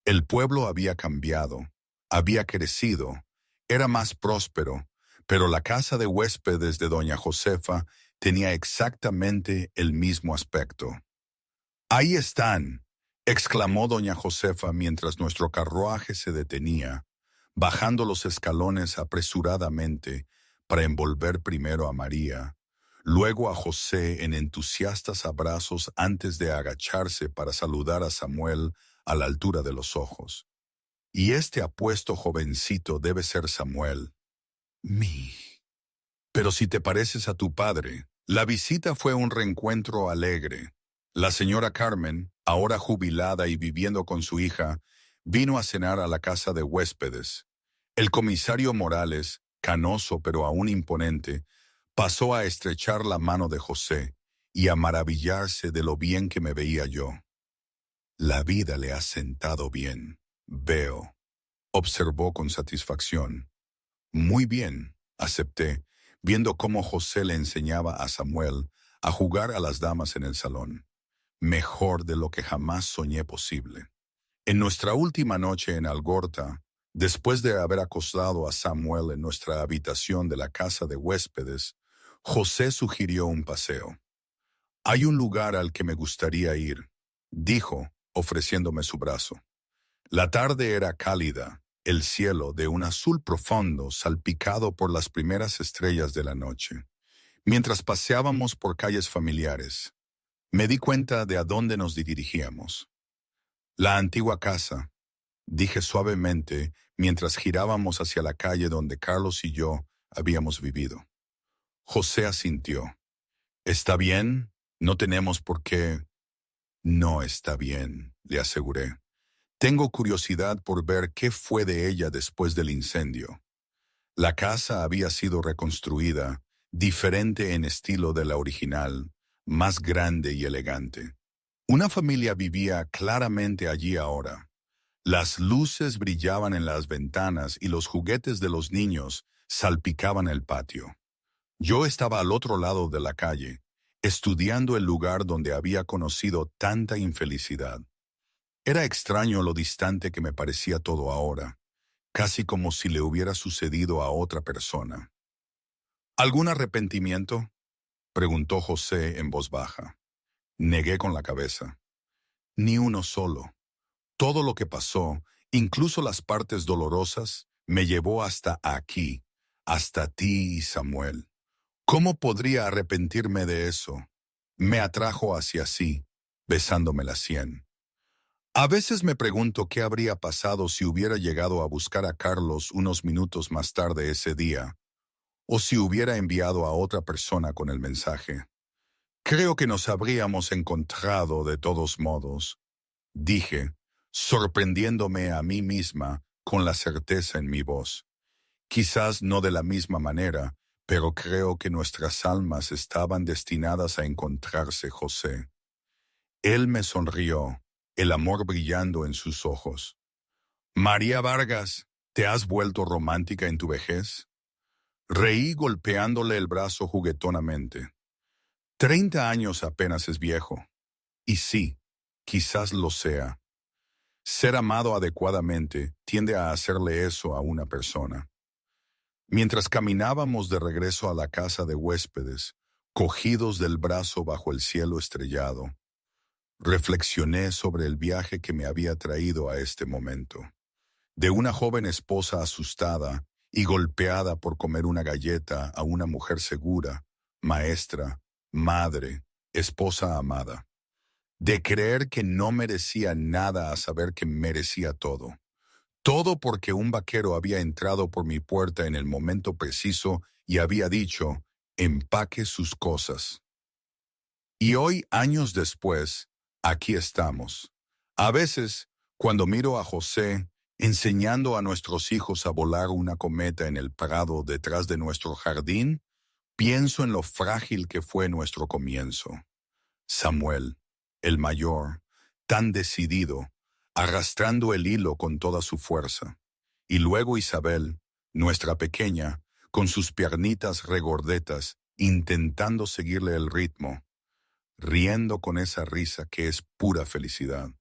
El pueblo había cambiado, había crecido, era más próspero, pero la casa de huéspedes de doña Josefa tenía exactamente el mismo aspecto. «Ahí están», exclamó doña Josefa mientras nuestro carruaje se detenía, bajando los escalones apresuradamente para envolver primero a María, luego a José en entusiastas abrazos antes de agacharse para saludar a Samuel a la altura de los ojos. «Y este apuesto jovencito debe ser Samuel. Mi. Pero si te pareces a tu padre». La visita fue un reencuentro alegre. La señora Carmen, ahora jubilada y viviendo con su hija, vino a cenar a la casa de huéspedes. El comisario Morales, canoso pero aún imponente, pasó a estrechar la mano de José y a maravillarse de lo bien que me veía yo. «La vida le ha sentado bien, veo», observó con satisfacción. «Muy bien», acepté, viendo cómo José le enseñaba a Samuel a jugar a las damas en el salón. Mejor de lo que jamás soñé posible. En nuestra última noche en Algorta, después de haber acostado a Samuel en nuestra habitación de la casa de huéspedes, José sugirió un paseo. «Hay un lugar al que me gustaría ir», dijo, ofreciéndome su brazo. La tarde era cálida, el cielo de un azul profundo salpicado por las primeras estrellas de la noche. Mientras paseábamos por calles familiares, me di cuenta de a dónde nos dirigíamos. «La antigua casa», dije suavemente mientras girábamos hacia la calle donde Carlos y yo habíamos vivido. José asintió. «¿Está bien? No tenemos por qué». «No está bien», le aseguré. «Tengo curiosidad por ver qué fue de ella después del incendio». La casa había sido reconstruida, diferente en estilo de la original, más grande y elegante. Una familia vivía claramente allí ahora. Las luces brillaban en las ventanas y los juguetes de los niños salpicaban el patio. Yo estaba al otro lado de la calle, estudiando el lugar donde había conocido tanta infelicidad. Era extraño lo distante que me parecía todo ahora, casi como si le hubiera sucedido a otra persona. «¿Algún arrepentimiento?», preguntó José en voz baja. Negué con la cabeza. «Ni uno solo. Todo lo que pasó, incluso las partes dolorosas, me llevó hasta aquí, hasta ti y Samuel. ¿Cómo podría arrepentirme de eso?». Me atrajo hacia sí, besándome la sien. A veces me pregunto qué habría pasado si hubiera llegado a buscar a Carlos unos minutos más tarde ese día, o si hubiera enviado a otra persona con el mensaje. «Creo que nos habríamos encontrado de todos modos», dije, sorprendiéndome a mí misma con la certeza en mi voz. «Quizás no de la misma manera, pero creo que nuestras almas estaban destinadas a encontrarse, José». Él me sonrió, el amor brillando en sus ojos. «María Vargas, ¿te has vuelto romántica en tu vejez?». Reí golpeándole el brazo juguetonamente. 30 años apenas es viejo. Y sí, quizás lo sea. Ser amado adecuadamente tiende a hacerle eso a una persona. Mientras caminábamos de regreso a la casa de huéspedes, cogidos del brazo bajo el cielo estrellado, reflexioné sobre el viaje que me había traído a este momento. De una joven esposa asustada y golpeada por comer una galleta a una mujer segura, maestra, madre, esposa amada. De creer que no merecía nada a saber que merecía todo. Todo porque un vaquero había entrado por mi puerta en el momento preciso y había dicho, «empaque sus cosas». Y hoy, años después, aquí estamos. A veces, cuando miro a José enseñando a nuestros hijos a volar una cometa en el prado detrás de nuestro jardín, pienso en lo frágil que fue nuestro comienzo. Samuel, el mayor, tan decidido, arrastrando el hilo con toda su fuerza. Y luego Isabel, nuestra pequeña, con sus piernitas regordetas, intentando seguirle el ritmo, riendo con esa risa que es pura felicidad.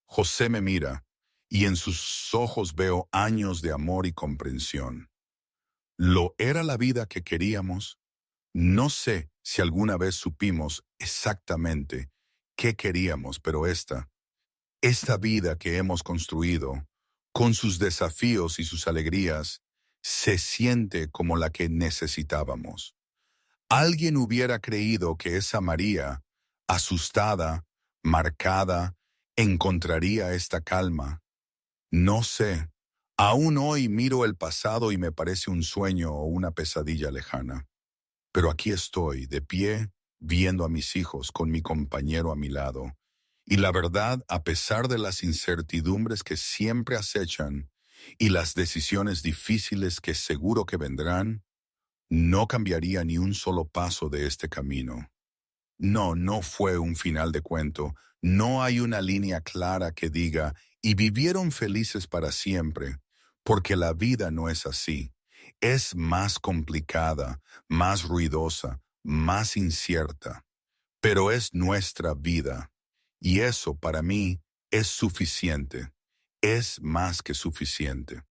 José me mira, y en sus ojos veo años de amor y comprensión. ¿Lo era la vida que queríamos? No sé si alguna vez supimos exactamente qué queríamos, pero esta vida que hemos construido, con sus desafíos y sus alegrías, se siente como la que necesitábamos. Alguien hubiera creído que esa María, asustada, marcada, encontraría esta calma. No sé. Aún hoy miro el pasado y me parece un sueño o una pesadilla lejana. Pero aquí estoy, de pie, viendo a mis hijos con mi compañero a mi lado. Y la verdad, a pesar de las incertidumbres que siempre acechan y las decisiones difíciles que seguro que vendrán, no cambiaría ni un solo paso de este camino. No, no fue un final de cuento. No hay una línea clara que diga, y vivieron felices para siempre, porque la vida no es así. Es más complicada, más ruidosa, más incierta, pero es nuestra vida. Y eso para mí es suficiente. Es más que suficiente.